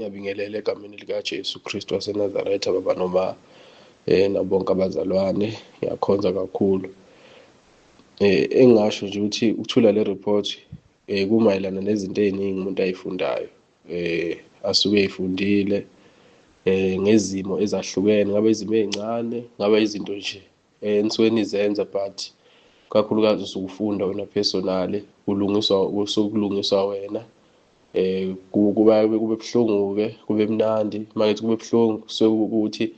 Ngiyabingelela egameni likaJesu Kristu waseNazaretha, baba noma nabonke abazalwane, ngiyakhonza kakhulu. Engingasho nje ukuthi ukuthula le report kumayelana nezinto ey'ningi umuntu ay'fundayo, asuke ey'fundile ngezimo ezahlukene, ngabe izimo ey'ncane, ngabe izinto nje enisuke nizenza, but kakhulukazi usuke ufunda wena personally, kulungiswa wena. Kube buhlungu-ke, kube mnandi. Uma ngithi kube buhlungu sekukuthi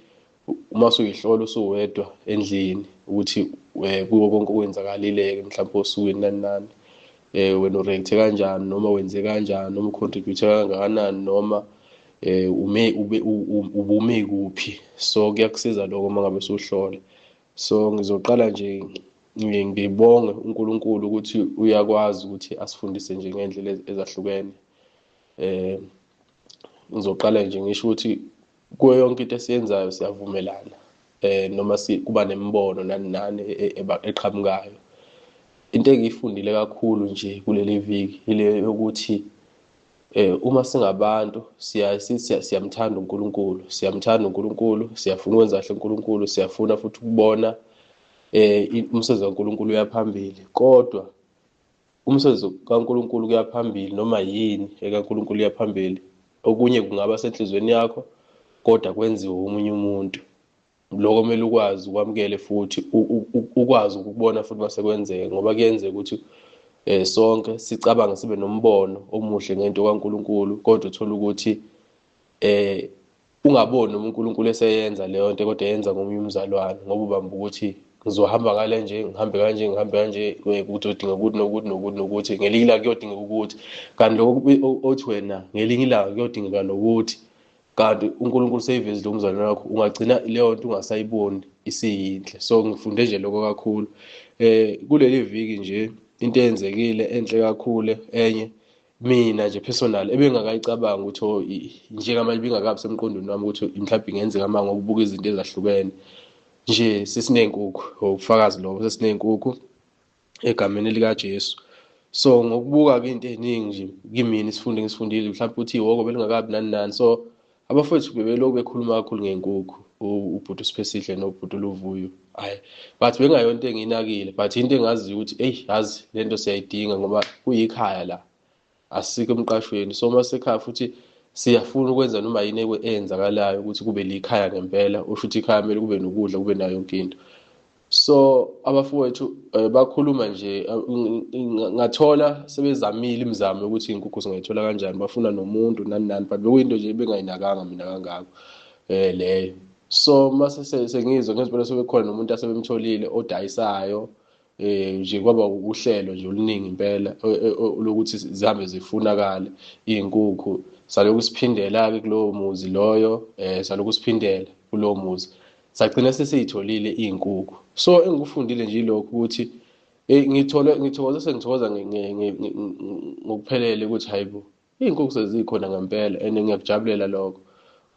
uma usuyihlola usuwedwa endlini ukuthi kuko konke okwenzakalile-ke mhlawumbe osukwini nani nani, wena u-react-e kanjani, noma wenze kanjani, noma u-contribute-e kangakanani, noma ubume kuphi. So kuyakusiza lokho uma ngabe usuhlola. So ngizoqala nje ngibonge uNkulunkulu ukuthi uyakwazi ukuthi asifundise nje ngey'ndlela ezahlukene. Ngizoqala nje ngisho ukuthi kuyo yonke into esiyenzayo siyavumelana, noma kuba nemibono nani nani eqhamukayo. Into engiyifundile kakhulu nje kuleli viki ile yokuthi uma singabantu siyamthanda uNkulunkulu, siyafuna ukwenza kahle uNkulunkulu, siyafuna futhi ukubona umsebenzi kaNkulunkulu uya phambili. Kodwa umsebenzi kaNkulunkulu kuya phambili, noma yini ekaNkulunkulu iya phambili, okunye kungaba senhlizweni yakho kodwa kwenziwe omunye umuntu. Lokho kumele ukwazi ukwamukele futhi ukwazi ukubona futhi mase kwenzeka, ngoba kuyenzeka ukuthi sonke sicabange sibe nombono omuhle ngento kaNkulunkulu, kodwa uthola ukuthi ungaboni noma uNkulunkulu eseyenza leyo nto kodwa yenza ngomunye umzalwane, ngoba ubamba ukuthi ngizohamba ngale nje, ngihambe kanje, kuzodinga ukuthi nokuthi ngelinye ilanga kuyodingeka ukuthi, kanti lokho othi wena ngelinye ilanga kuyodingeka nokuthi, kanti uNkulunkulu seyivezile umzalwane wakho, ungagcina leyo nto ungasayiboni isiyinhle. So ngifunde nje lokho kakhulu kuleli viki nje. Into eyenzekile enhle kakhulu enye, mina nje personal ebengakayicabanga ukuthi njengamanje bingakabi semqondweni wami ukuthi mhlawumbe ingenzeka uma ngokubuka izinto ezahlukene. Nje sesiney'nkukhu, ubufakazi lobo, sesiney'nkukhu egameni likaJesu. So ngokubuka-ke into ey'ningi nje kimina ngisifundile mhlawumbe ukuthi ihhoko belingakabi nani nani. So abafowethu bebelokhu bekhuluma kakhulu ngey'nkukhu, ubhuti uSiphesihle nobhuti uLuvuyo, hhayi, but bengayona into engiyinakile, but into engaziyo ukuthi yazi le nto siyayidinga ngoba kuyikhaya la, asikho emqashweni. So uma sekhaya futhi siyafuna ukwenza noma yini eyenzakalayo ukuthi kube likhaya ngempela, usho ukuthi ikhaya kumele kube nokudla, kube nayo yonke into. So abafowethu bakhuluma nje, ngathola sebezamile imizamo yokuthi iy'nkukhu singayithola kanjani, bafuna nomuntu nani nani, but bekuyinto nje bengayinakanga mina kangako leyo. So mase sengizwa ngezibona sebekhona nomuntu asebemtholile odayisayo, nje kwaba uhlelo nje oluningi impela lokuthi zihambe zifunakale iy'nkukhu. Saloku siphindela-ke kulowo muzi loyo, saloku siphindela kulowo muzi, sagcina sesiy'tholile iy'nkukhu. So engikufundile nje ilokhu ukuthi ngithokoza ngokuphelele ukuthi hayibo, iy'nkukhu sezikhona ngempela and ngiyakujabulela lokho.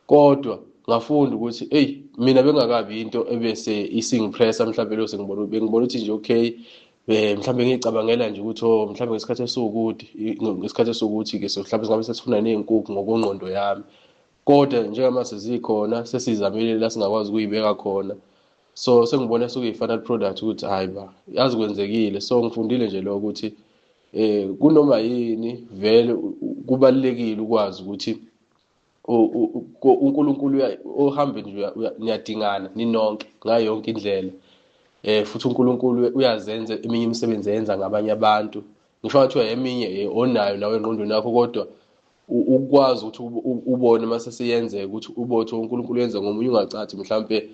Kodwa ngafunda ukuthi mina bengakabi into ebese isingipressa mhlawumbe lo bengibona ukuthi nje okay, mhlawumbe ngiyicabangela nje ukuthi mhlawumbe ngesikhathi esiwukuthi-ke so mhlawumbe singabe sesifuna ney'nkukhu ngokwengqondo yami. Kodwa njengoba sezikhona sesizamile la singakwazi ukuy'beka khona, so sengibona sekuyi-final product ukuthi hayi ba, yazi kwenzekile. So ngifundile nje lokho ukuthi kunoma yini vele kubalulekile ukwazi ukuthi uNkulunkulu ohambe nje niyadingana ninonke ngayo yonke indlela, futhi uNkulunkulu uyazenza eminye imisebenzi eyenza ngabanye abantu. Ngisho ngathiwa eminye onayo nawe engqondweni yakho, kodwa ukwazi ukuthi ubone mase siyenzeka ukuthi ubotho uNkulunkulu yenza ngomunye ungacathi mhlawumbe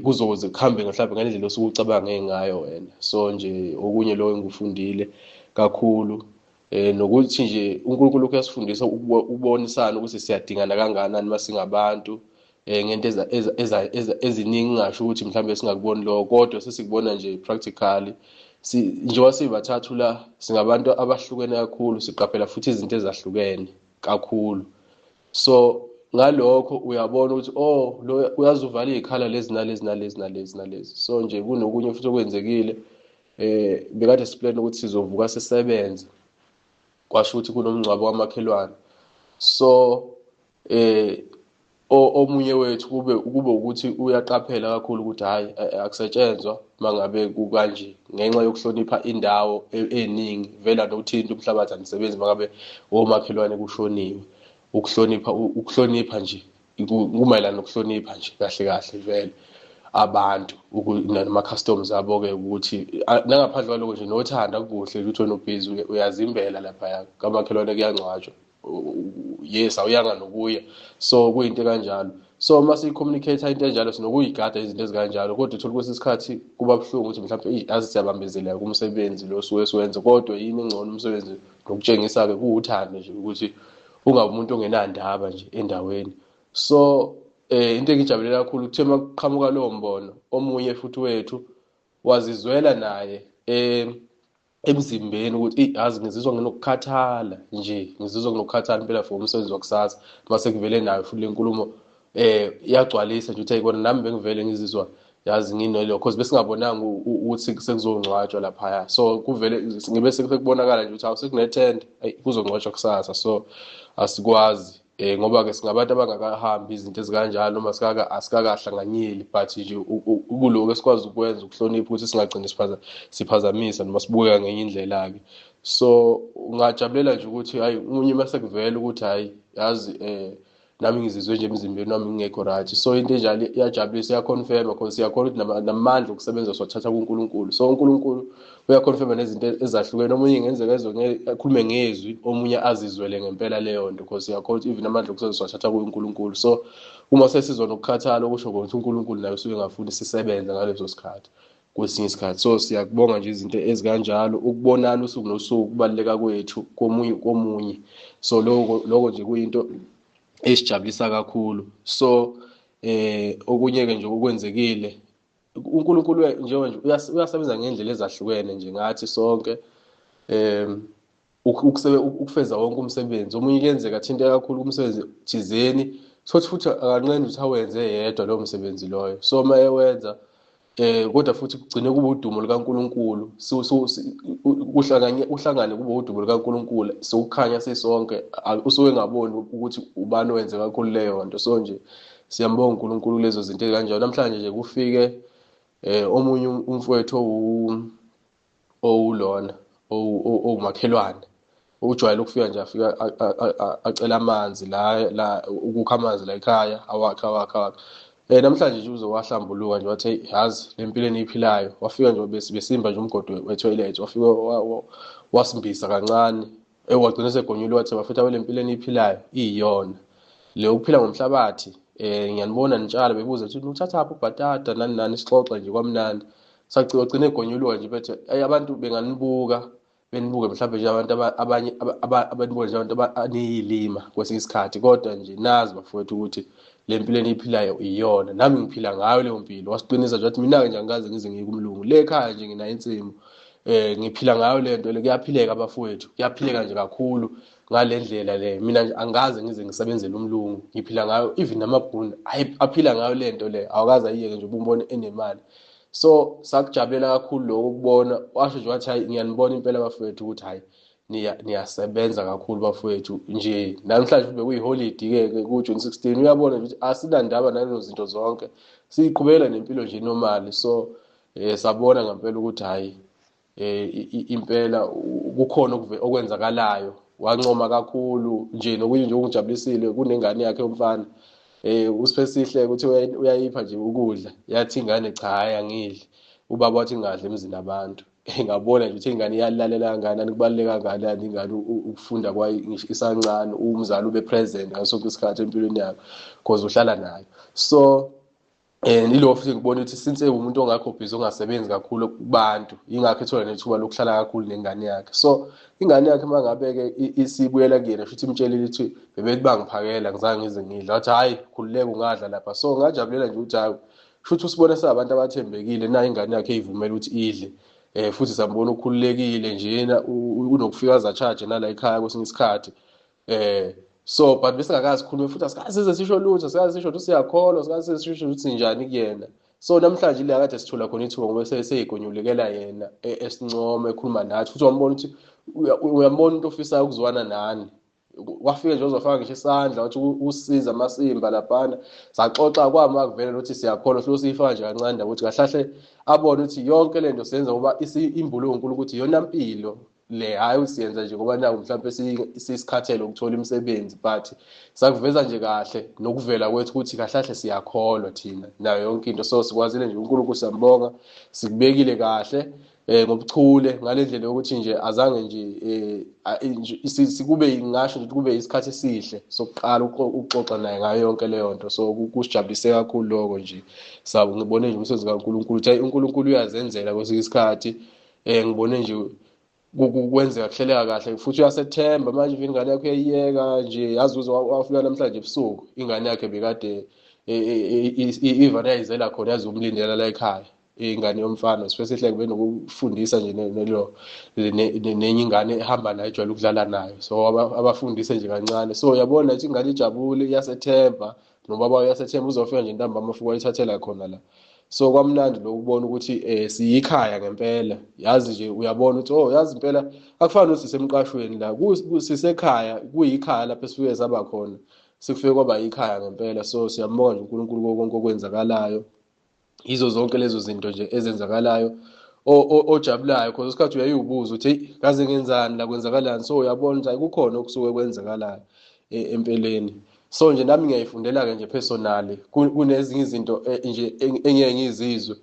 kuzoze kuhambe mhlawumbe ngalendlela osuke ucabange ngayo wena. So nje okunye lokho engikufundile kakhulu, nokuthi nje uNkulunkulu uyasifundisa ukubonisana ukuthi siyadingana kangakanani masingabantu, ngento eziningi ngasho ukuthi mhlawumbe singakuboni lokho, kodwa sesikubona nje practically. Njengoba sibathathu la, singabantu abahlukene kakhulu, siqaphela futhi izinto ezahlukene kakhulu. So ngalokho uyabona ukuthi lo uyazi uvala iy'khala lezi nalezi. So nje kunokunye futhi okwenzekile, bekade siplan ukuthi sizovuka sisebenze, kwasho ukuthi kunomngcwabo wamakhelwane. So eh omunye wethu kube ukuthi uyaqaphela kakhulu ukuthi hhayi akusetshenzwa mangabe kukanje ngenxa yokuhlonipha indawo eningi vela nothinta umhlabathi anisebenzi mangabe omakhelwane kushoniwe. Ukuhlonipha nje kumayelana nokuhlonipha nje kahle kahle vele abantu nama-customs abo-ke ukuthi nangaphandle kwaloko nje nothanda kukuhle ukuthi wena ubhizi uyazimbela laphaya kamakhelwane kuyangcwatshwa. Yes, awuyanga nokuya, so kuyinto kanjalo. So uma siyi-communicate-a into enjalo sinokuyigada izinto ezikanjalo, kodwa uthole kwesinye isikhathi kuba buhlungu ukuthi mhlawumbe yazi siyabambezeleka kumsebenzi lo osuke siwenza, kodwa yini engcono umsebenzi nokutshengisa-ke kuwuthando nje ukuthi ungabe umuntu ongenandaba nje endaweni. So into engiyijabulela kakhulu kuthe uma kuqhamuka lowo mbono omunye futhi wethu wazizwela naye emzimbeni ukuthi yazi ngizizwa nginokukhathala nje, ngizizwa nginokukhathala impela for umsebenzi wakusasa. Mase kuvele nayo futhi le nkulumo iyagcwalisa nje ukuthi ayikona nami bengivele ngizizwa yazi nginelo cause besingabonanga ukuthi sekuzongcwatshwa laphaya, so kuvele ngibe sekubonakala nje ukuthi awusekunethenda kuzongcwatshwa kusasa, so asikwazi ngoba-ke singabantu abangakahambi izinto ezikanjalo noma asikakahlanganyeli, but nje kuloko esikwazi ukwenza ukuhlonipha ukuthi singagcini siphazamisa noma sibukeka ngenye indlela-ke. So ungajabulela nje ukuthi hhayi umunye uma sekuvela ukuthi hhayi yazi nami ngizizwe nje emzimbeni wami ngingekho right, so into enjalo iyajabulisa, iyakhonfirma because siyakhona ukuthi namandla okusebenza siwathatha kuNkulunkulu. So uNkulunkulu uyakhonfirma nezinto ezahlukene, omunye ingenzeka akhulume ngezwi, omunye azizwele ngempela leyo nto because siyakhona ukuthi even amandla okusebenza siwathatha kuNkulunkulu. So uma sesizwa nokukhathala okusho ukuthi uNkulunkulu naye usuke engafuni sisebenze ngaleso sikhathi kwesinye isikhathi. So siyakubonga nje izinto ezikanjalo, ukubonana usuku nosuku, ukubaluleka kwethu komunye. So loko nje kuyinto esijabulisa kakhulu. So okunye-ke nje okwenzekile uNkulunkulu njengoba nje uyasebenza ngendlela ezahlukene nje ngathi sonke ukufeza wonke umsebenzi. Omunye kuyenzeka athinte kakhulu kumsebenzi thizeni futhi akanqeni ukuthi awenze yedwa lowo msebenzi loyo, so uma ewenza kodwa futhi kugcine kube udumo lukaNkulunkulu, uhlangane kube udumo lukaNkulunkulu, sokukhanya sisonke, usuke engaboni ukuthi ubani owenze kakhulu leyo nto. So nje siyambonga uNkulunkulu lezo zinto ezikanjalo. Namhlanje nje kufike omunye umfowethu owulona owumakhelwane ujwayele ukufika nje afika acela amanzi la ukukha amanzi la ekhaya awakha namhlanje nje uzowahlambuluka nje wathi yazi lempilo eniphilayo, wafika nje besimba nje umgodi wetoilet, wafika wasimbisa kancane wagcina segonyulwe wathi bafethu lempilo eniphilayo iyona le ukuphila ngomhlabathi. Ngiyanibona nitshala, bebuza ukuthi uthathaphi ubhatata nani nani, sixoxa nje kwamnandi, sagcina egonyulwa nje bethe abantu benganibuka benibuke mhlawumbe nje abantu abanye abanibuka nje abantu aniyilima kwesinye isikhathi, kodwa nje nazi bafowethu ukuthi le mpilo eniyiphilayo iyona, nami ngiphila ngayo leyo mpilo. Wasiqinisa nje wathi mina-ke nje angikaze ngize ngiye kumlungu le ekhaya nje nginayo insimu, ngiphila ngayo le nto le, kuyaphileka bafowethu, kuyaphileka nje kakhulu ngale ndlela le. Mina nje angikaze ngize ngisebenzele umlungu, ngiphila ngayo, even namabhunu aphila ngayo le nto le, awukaze ayiyeke nje ubumbone enemali. So sakujabulela kakhulu lokho ukubona, washo nje wathi hayi ngiyanibona impela bafowethu ukuthi hayi niyasebenza kakhulu bafowethu nje. Namhlanje futhi bekuyiholide-ke ku-June 16, uyabona nje ukuthi asinandaba nalezo zinto zonke, siyiqhubekela nempilo nje normally. So sabona ngempela ukuthi hayi impela kukhona okwenzakalayo, wancoma kakhulu nje. Nokunye nje okungijabulisile, kunengane yakhe yomfana uSiphesihle ukuthi uyayipha nje ukudla, yathi ingane cha hayi angidli, ubaba wathi ngadla emzini abantu. Ngabona nje ukuthi ingane iyalalela kangakanani, kubaluleka kangakanani ingane ukufunda kwayo isancane, umzali ube present ngaso sonke isikhathi empilweni yakho because uhlala nayo. So ilo futhi ngibona ukuthi since umuntu ongakho busy, ongasebenzi kakhulu kubantu, ingakho ethola nethuba lokuhlala kakhulu nengane yakhe. So ingane yakhe mangabe-ke isibuyela kuyena futhi imtshelile ukuthi bebethi bangiphakela ngizange ngize ngidla, wathi hhayi khululeka ungadla lapha. So ngajabulela nje ukuthi hayi futhi usibone sabantu abathembekile, nayo ingane yakhe eyivumela ukuthi idle, futhi sambona ukhululekile njena, unokufika aza-charge nala ekhaya kwesinye isikhathi. So but besingakazi khulume futhi asikaze sisho lutho, asikaze sisho ukuthi siyakholwa, asikaze sisho ukuthi njani kuyena. So namhlanje ile akade sithola khona ithuba ngoba seyigonyulekela yena esincoma ekhuluma nathi futhi wambona ukuthi uyambona into ofisayo ukuzwana nani kwafika nje uzofaka ngisho isandla wathi usiza amasimba laphana saxoxa kwama kuvela ukuthi siyakholwa siyifaka nje kancane ukuthi kahlahle abone ukuthi yonke lento senza ngoba imbulu yonkulu ukuthi iyona mpilo le hayi usiyenza nje ngoba naku mhlawumbe sisikhathele ukuthola imisebenzi but sakuveza nje kahle nokuvela kwethu ukuthi kahlahle siyakholwa thina nayo yonke into so sikwazile nje uNkulunkulu siyambonga sikubekile kahle ngobuchule ngale ndlela yokuthi nje azange nje sikube ngasho nje kube isikhathi esihle sokuqala ukuxoxa naye ngayo yonke leyo nto so kusijabulise kakhulu lokho nje sabo ngibone nje umsebenzi kaNkulunkulu ukuthi uNkulunkulu uyazenzela kwesinye isikhathi ngibone nje kwenzeka kuhleleka kahle futhi uyasethemba manje if ingane yakho iyayiyeka nje yazuza wafika namhlanje ebusuku ingane yakhe bekade ivana yayizela khona yazomlindela la ekhaya ingane yomfana specifically kube nokufundisa nje nenye ingane ehamba nayo ejwayele ukudlala nayo so abafundise nje kancane so uyabona ukuthi ingane ijabule iyasethemba nobaba uyasethemba uzofika nje ntambama afika wayithathela khona la so kwamnandi lokubona ukuthi siyikhaya ngempela yazi nje uyabona ukuthi yazi impela akufani nokuthi sisemqashweni la sisekhaya kuyikhaya lapho esifike saba khona sikufike kwaba yikhaya ngempela so siyambonga nje uNkulunkulu konke okwenzakalayo izo zonke lezo zinto nje ezenzakalayo ojabulayo because isikhathi uyayibuza ukuthi kaze ngenzani la kwenzakalani so uyabona ukuthi kukhona okusuke kwenzakalayo empeleni so nje nami ngiyayifundela ke nje personally kunezinye izinto nje engeke ngizizwe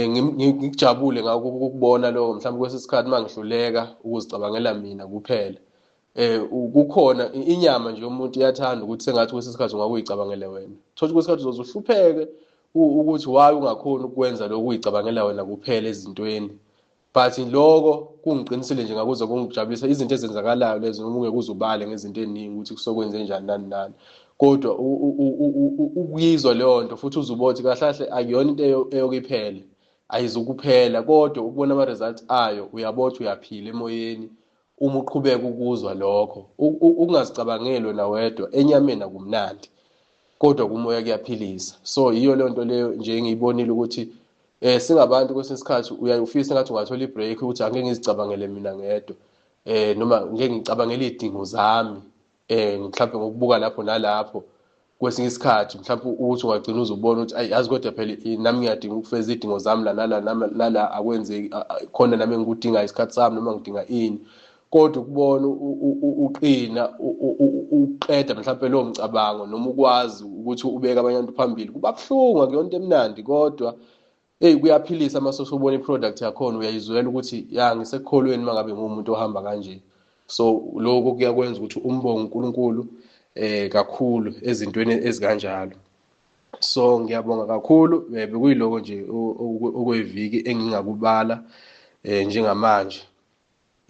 ngikujabule ngakho ukubona lokho mhlawumbe kwesisikhathi mangihluleka ukuzicabangela mina kuphela kukhona inyama nje yomuntu iyathanda ukuthi sengathi kwesisikhathi ungakuyicabangela wena thola kwesikhathi uzozuhlupheke ukuthi why ungakhona ukwenza lokho uyicabangela wena kuphela ezintweni but lokho kungiqinisile nje ngakuzo kungijabulisa izinto ezenzakalayo lezo noma ungeke uzubale ngezinto eziningi ukuthi kusokwenze njani nani nani kodwa ukuyizwa leyo nto futhi uzubothi kahlahle akuyona into eyokuphela ayizukuphela kodwa ukubona ama results ayo uyabothi uyaphila emoyeni uma uqhubeka ukuzwa lokho ukungazicabangeli wena wedwa enyameni akumnandi kodwa kumoya kuyaphilisa so iyo le nto leyo nje engiyibonile ukuthi singabantu kwesinye isikhathi uyayufisa ngathi ungathola ibreak ukuthi angeke ngizicabangele mina ngedwa noma ngeke ngicabangele izidingo zami mhlawumbe ngokubuka lapho nalapho kwesinye isikhathi mhlawumbe ukuthi ungagcina uzubona ukuthi ayi yazi kodwa phela nami ngiyadinga ukufeza izidingo zami nala akwenzeki khona nami ngikudinga isikhathi sami noma ngidinga ini kodwa ukubona uqina uqeda mhlawumbe lo mcabango noma ukwazi ukuthi ubeke abanye abantu phambili kuba buhlungu akuyona into emnandi kodwa kuyaphilisa amasoso ubona iproduct yakhona uyayizwela ukuthi ya ngisekholweni mangabe ngumuntu ohamba kanje so lokho kuyakwenza ukuthi umbonge uNkulunkulu kakhulu ezintweni ezikanjalo so ngiyabonga kakhulu bekuyiloko nje okweviki engingakubala njengamanje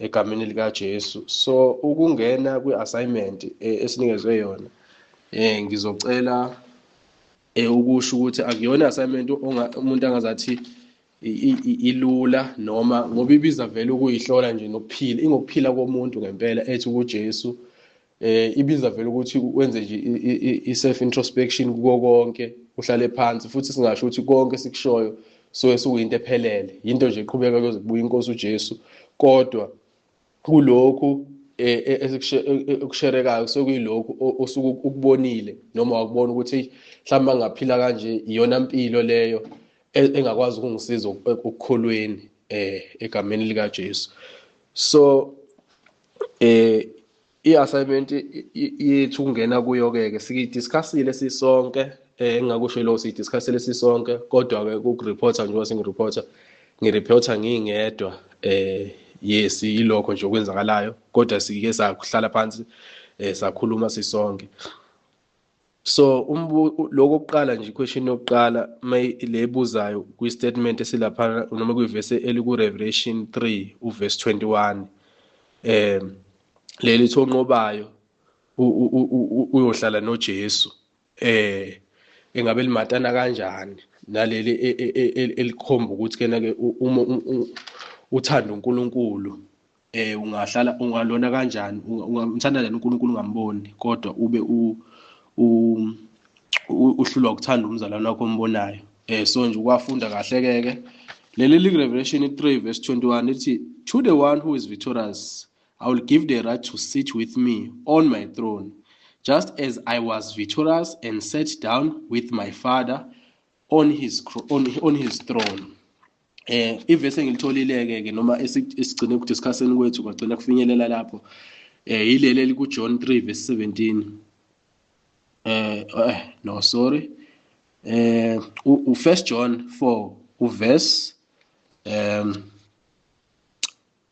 egameni lika Jesu so ukungena kweassignment esinikezwe yona ngizocela ukusho ukuthi akuyona assignment umuntu angazathi ilula noma ngoba ibiza vele ukuyihlola nje nokuphila ingokuphila komuntu ngempela ethi kuJesu ibiza vele ukuthi wenze nje i-self introspection kuko konke uhlale phansi futhi singasho ukuthi konke sikushoyo so esukuyinto ephelele into nje iqhubeka kuyobuya inkosi uJesu kodwa kulokhu ekusherekayo sokuyilokhu osuku ukubonile noma wakubona ukuthi mhlawumbe ngaphila kanje iyona impilo leyo engakwazi ukungisiza ukukholweni egameni lika Jesu so i-assignment yethu ungena kuyo ke sikidiscussile sisonke engakusho lo sidiscussile sisonke kodwa ke ukureporta nje wasengireporta ngireporta ngingedwa yes ilokho nje okwenzakalayo kodwa sike sakuhlala phansi sakhuluma sisonke so lokho oqala nje question yokuqala lebuzayo kwi statement esilapha noma kwiverse eliku Revelation 3 uverse 21 leli thonqobayo uyohlala noJesu engabe limatana kanjani naleli elikhomba ukuthi kena ke uthanda uNkulunkulu ungahlala ungalona kanjani ungamthanda kanjani uNkulunkulu ungamboni kodwa ube uhlulwa ukuthanda umzalwane wakho ombonayo so nje ukwafunda kahle ke leli Revelation 3 verse 21 lithi to the one who is victorious I will give the right to sit with me on my throne, just as I was victorious and sat down with my father on his throne. Ivesi engilitholile-ke noma esigcine ukudiscusseni kwethu kwagcina kufinyelela lapho yileli kuJohn 3 verse 17. No, sorry. U1 John 4 uverse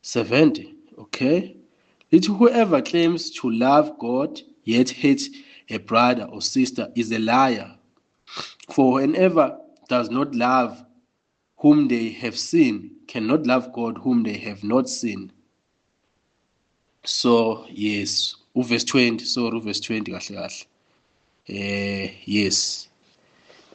70. Okay. Whoever claims to love God yet hates a brother or sister is a liar. For whoever does not love whom they have seen cannot love God whom they have not seen. So yes, verse 20. Sorry, verse 20 kahle. Yes.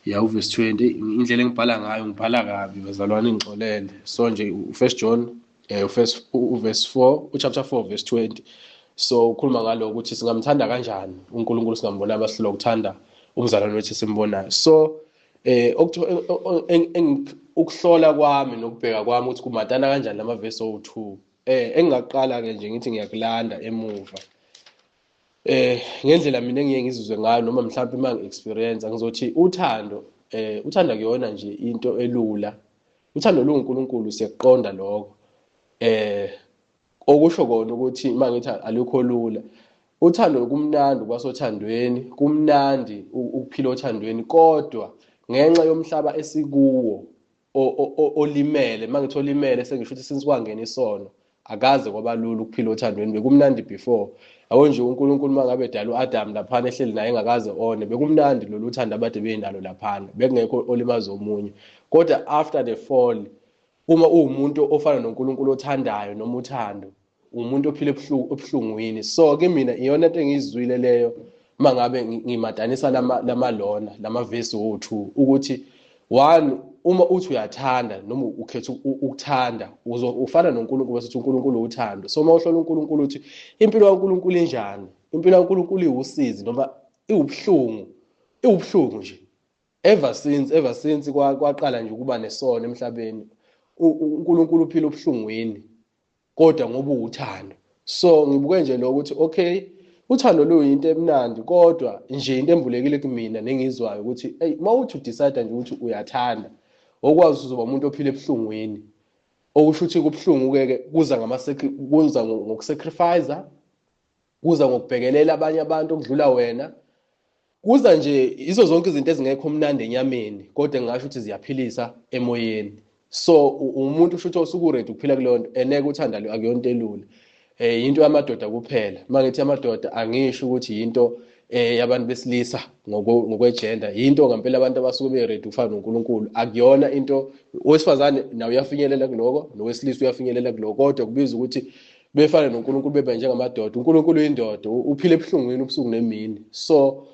Verse 20 indlela engibhala ngayo ngibhala kabi bazalwane ngixolele. So nje u1 John verse 4 chapter 4 verse 20. So ukhuluma ngaloko ukuthi singamthanda kanjani uNkulunkulu singambona abasihlela ukuthanda umzalwane wethu simbonayo. So ukuhlola kwami nokubheka kwami ukuthi kumatana kanjani lama verse o2 engingaqala ke nje ngithi ngiyakulanda emuva ngendlela mina engiye ngizizwe ngayo noma mhlawumbe uma experience ngizothi uthando kuyona nje into elula. Uthando luNkulunkulu siyakuqonda lokho okusho kona ukuthi mangithi alukho lula. Uthando kumnandi kwasothandweni, kumnandi ukuphila othandweni, kodwa ngenxa yomhlaba esikuwo olimele, mangithi olimele sengisho ukuthi since kwangena isono akaze kwabalula ukuphila othandweni. Bekumnandi before, yabo nje uNkulunkulu mangabe edala uAdam laphana ehleli naye engakaze one, bekumnandi lolu uthando abade benalo laphana, bekungekho olimaza omunye. Kodwa after the fall, uma uwumuntu ofana noNkulunkulu othandayo noma uthando, umuntu ophile ebuhlungwini. So ke mina iyona into engizizwile leyo mangabe ngimadanisa lamalona lamavesi wo2 ukuthi one, uma uthi uyathanda noma ukhetha ukuthanda ufana noNkulunkulu bese uNkulunkulu uthando. So uma uhlola uNkulunkulu uthi impilo kaNkulunkulu injani, impilo kaNkulunkulu iwusizi noma iwubuhlungu nje. Ever since kwaqala nje ukuba nesono emhlabeni, uNkulunkulu uphila ubuhlungwini kodwa ngoba uthando. So ngibuke nje lo ukuthi okay, uthando luyinto emnandi, kodwa nje into embulekile kumina nengizwayo ukuthi hey, mawuthi udecide nje ukuthi uyathanda, okwazi uzoba umuntu ophila ebuhlungwini, okusho ukuthi kubuhlungu-ke kuza ngokusacrifice, kuza ngokubhekelela abanye abantu okudlula wena, kuza nje izo zonke izinto ezingekho mnandi enyameni, kodwa ngingasho ukuthi ziyaphilisa emoyeni. So umuntu usho ukuthi osuku ready ukuphila kuleyo nto, eneke uthanda lo akuyonto elula. Into yamadoda kuphela. Mangithi amadoda angisho ukuthi into yabantu besilisa ngokwegender, into ngempela abantu abasuke be ready ukufana noNkulunkulu. Akuyona into owesifazane nawe uyafinyelela kuloko, nowesilisa uyafinyelela kuloko, kodwa kubiza ukuthi befana noNkulunkulu bebe njengamadoda. uNkulunkulu uyindoda, uphile ebuhlungwini ubusuku nemini. So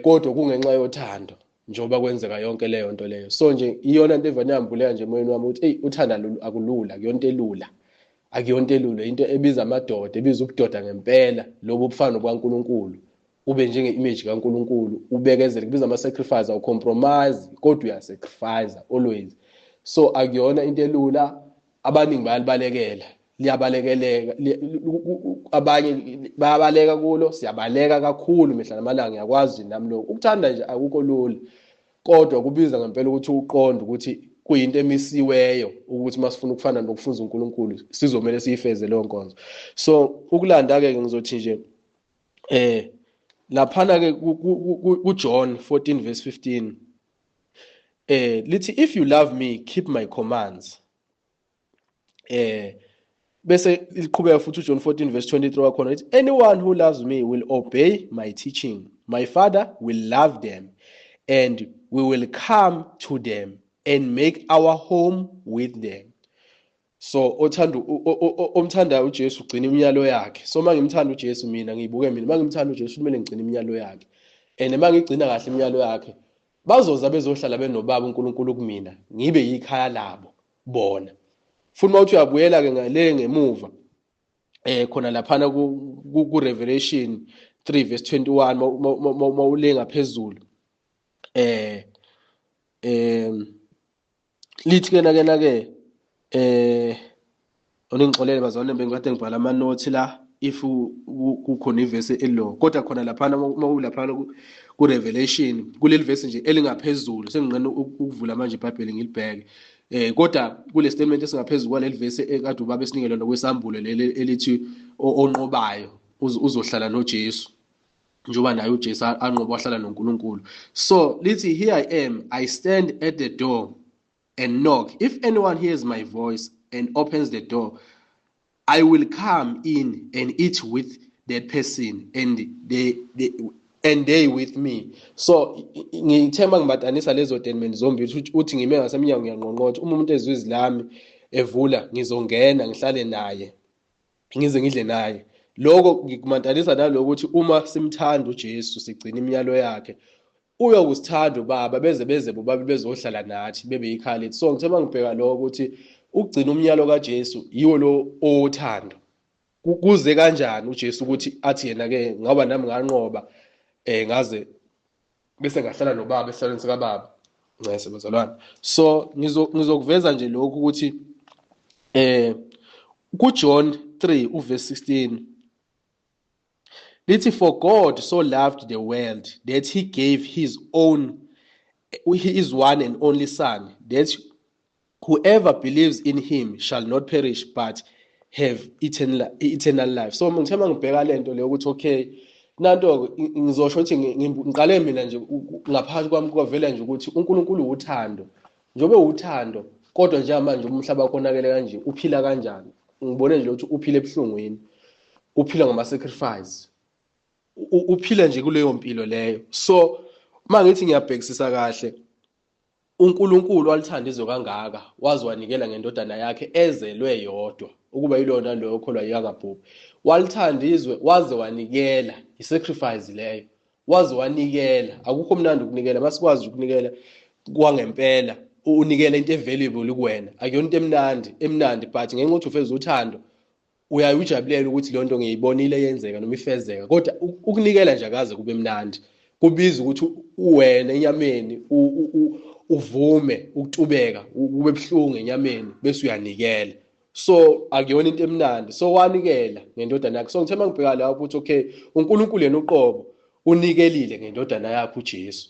kodwa kungenxa yothando njengoba kwenzeka yonke leyo nto leyo. So nje iyona into evane yambuleka nje emoyeni wami ukuthi hey, uthanda akulula, akuyonto elula. Akuyonto elula, into ebiza amadoda, ebiza ubudoda ngempela, lobo obufana nobukaNkulunkulu, ube njenge-image kaNkulunkulu, ubekezele, kubiza ama-sacrifice, awucompromise kodwa uyasacrifice always. So akuyona into elula, abaningi bayalibalekela, liyabalekeleka, abanye bayabaleka kulo, siyabaleka kakhulu mihla namalanga. Ngiyakwazi nami lokho, ukuthanda nje akukho lula, kodwa kubiza ngempela ukuthi uqonde ukuthi kuyinto emisiweyo ukuthi masifuna ukufana nokufunza uNkulunkulu sizomela siyifeze leyo nkonzo. So ukulanda-ke ngizothi nje laphana-ke kuJohn 14 verse 15 lithi if you love me keep my commands. Bese liqhubeka futhi uJohn 14 verse 23 wakhona lithi anyone who loves me will obey my teaching, my Father will love them and we will come to them and make our home with them. So omthanda uJesu ugcina imiyalo yakhe. So mangimthanda uJesu mina ngibuke mina mangimthanda uJesu kumele ngigcine imiyalo yakhe, and mangigcina kahle imiyalo yakhe bazoza bezohlala benobaba uNkulunkulu kumina, ngibe yikhaya labo bona. Futhi mawuthi uyabuyela ke ngale ngemuva khona laphana ku Revelation 3 verse 21 mawulenga phezulu lithi ke Uningixolele bazalwane, bengikade ngibhala ama-notes la if kukhona ivesi elilo, kodwa khona laphana uma ulaphana ku-Revelation kuleli vesi nje elingaphezulu, senginqena ukuvula manje iBhayibheli ngilibheke. Kodwa kule statement esingaphezulu kwaleli vesi ekade ubaba esinikele lona kwesambulo leli elithi onqobayo uzohlala noJesu, njengoba naye uJesu anqoba wahlala noNkulunkulu. So lithi, here I am, I stand at the door and knock. If anyone hears my voice and opens the door, I will come in and eat with that person and they with me. So ngithemba ngibadanisa lezo statement zombili uthi ngime ngasemnyango ngiyangqongqotha, uma umuntu ezwe izwi lami evula ngizongena ngihlale naye ngize ngidle naye. Lokho ngikumantanisa naloko ukuthi uma simthanda uJesu sigcina imiyalo yakhe, uyokusithanda ubaba beze bobaba bezohlala nathi bebe yikhaya lethu. So ngithemba ngibheka lokho ukuthi ukugcina umyalo kaJesu yiwo lo othando. Kuze kanjani uJesu ukuthi athi yena-ke ngoba nami nganqoba ngaze bese ngahlala nobaba esihlalweni sikababa. Ngiyase bazalwane. So ngizokuveza nje lokhu ukuthi kuJohn 3 uverse 16 lithi, for God so loved the world that he gave his one and only son, that whoever believes in him shall not perish but have eternal life. So ngithema ngibheka lento leyo ukuthi okay, nanto ngizosho ukuthi ngiqale mina nje ngaphansi kwami kwavela nje ukuthi uNkulunkulu uthando. Njobe uthando kodwa nje manje umhlaba ukhonakele kanje, uphila kanjani? Ngibone nje ukuthi uphile ebuhlungwini, uphila ngama sacrifice, uphila nje kuleyo mpilo leyo. So mangithi ngiyabhekisisa kahle, uNkulunkulu walithanda izwe kangaka waze wanikela ngendodana yakhe ezelwe yodwa ukuba yilona lo okholwa yakabhubhi. Walithanda izwe waze wanikela, isacrifice leyo, waze wanikela. Akukho mnandi ukunikela, masikwazi ukunikela kwangempela, unikela into available kuwena, akuyona into emnandi but ngenxa ukuthi ufeza uthando uyayijabulela ukuthi le nto ngiyibonile yenzeka noma ifezeka. Kodwa ukunikela nje akaze kube mnandi, kubiza ukuthi uwena enyameni uvume ukutubeka, kube buhlungu enyameni bese uyanikela. So akuyona into emnandi. So wanikela ngendodana yakhe. So ngithema ngibheka la ukuthi okay, uNkulunkulu yena uqobo unikelile ngendodana yakhe uJesu.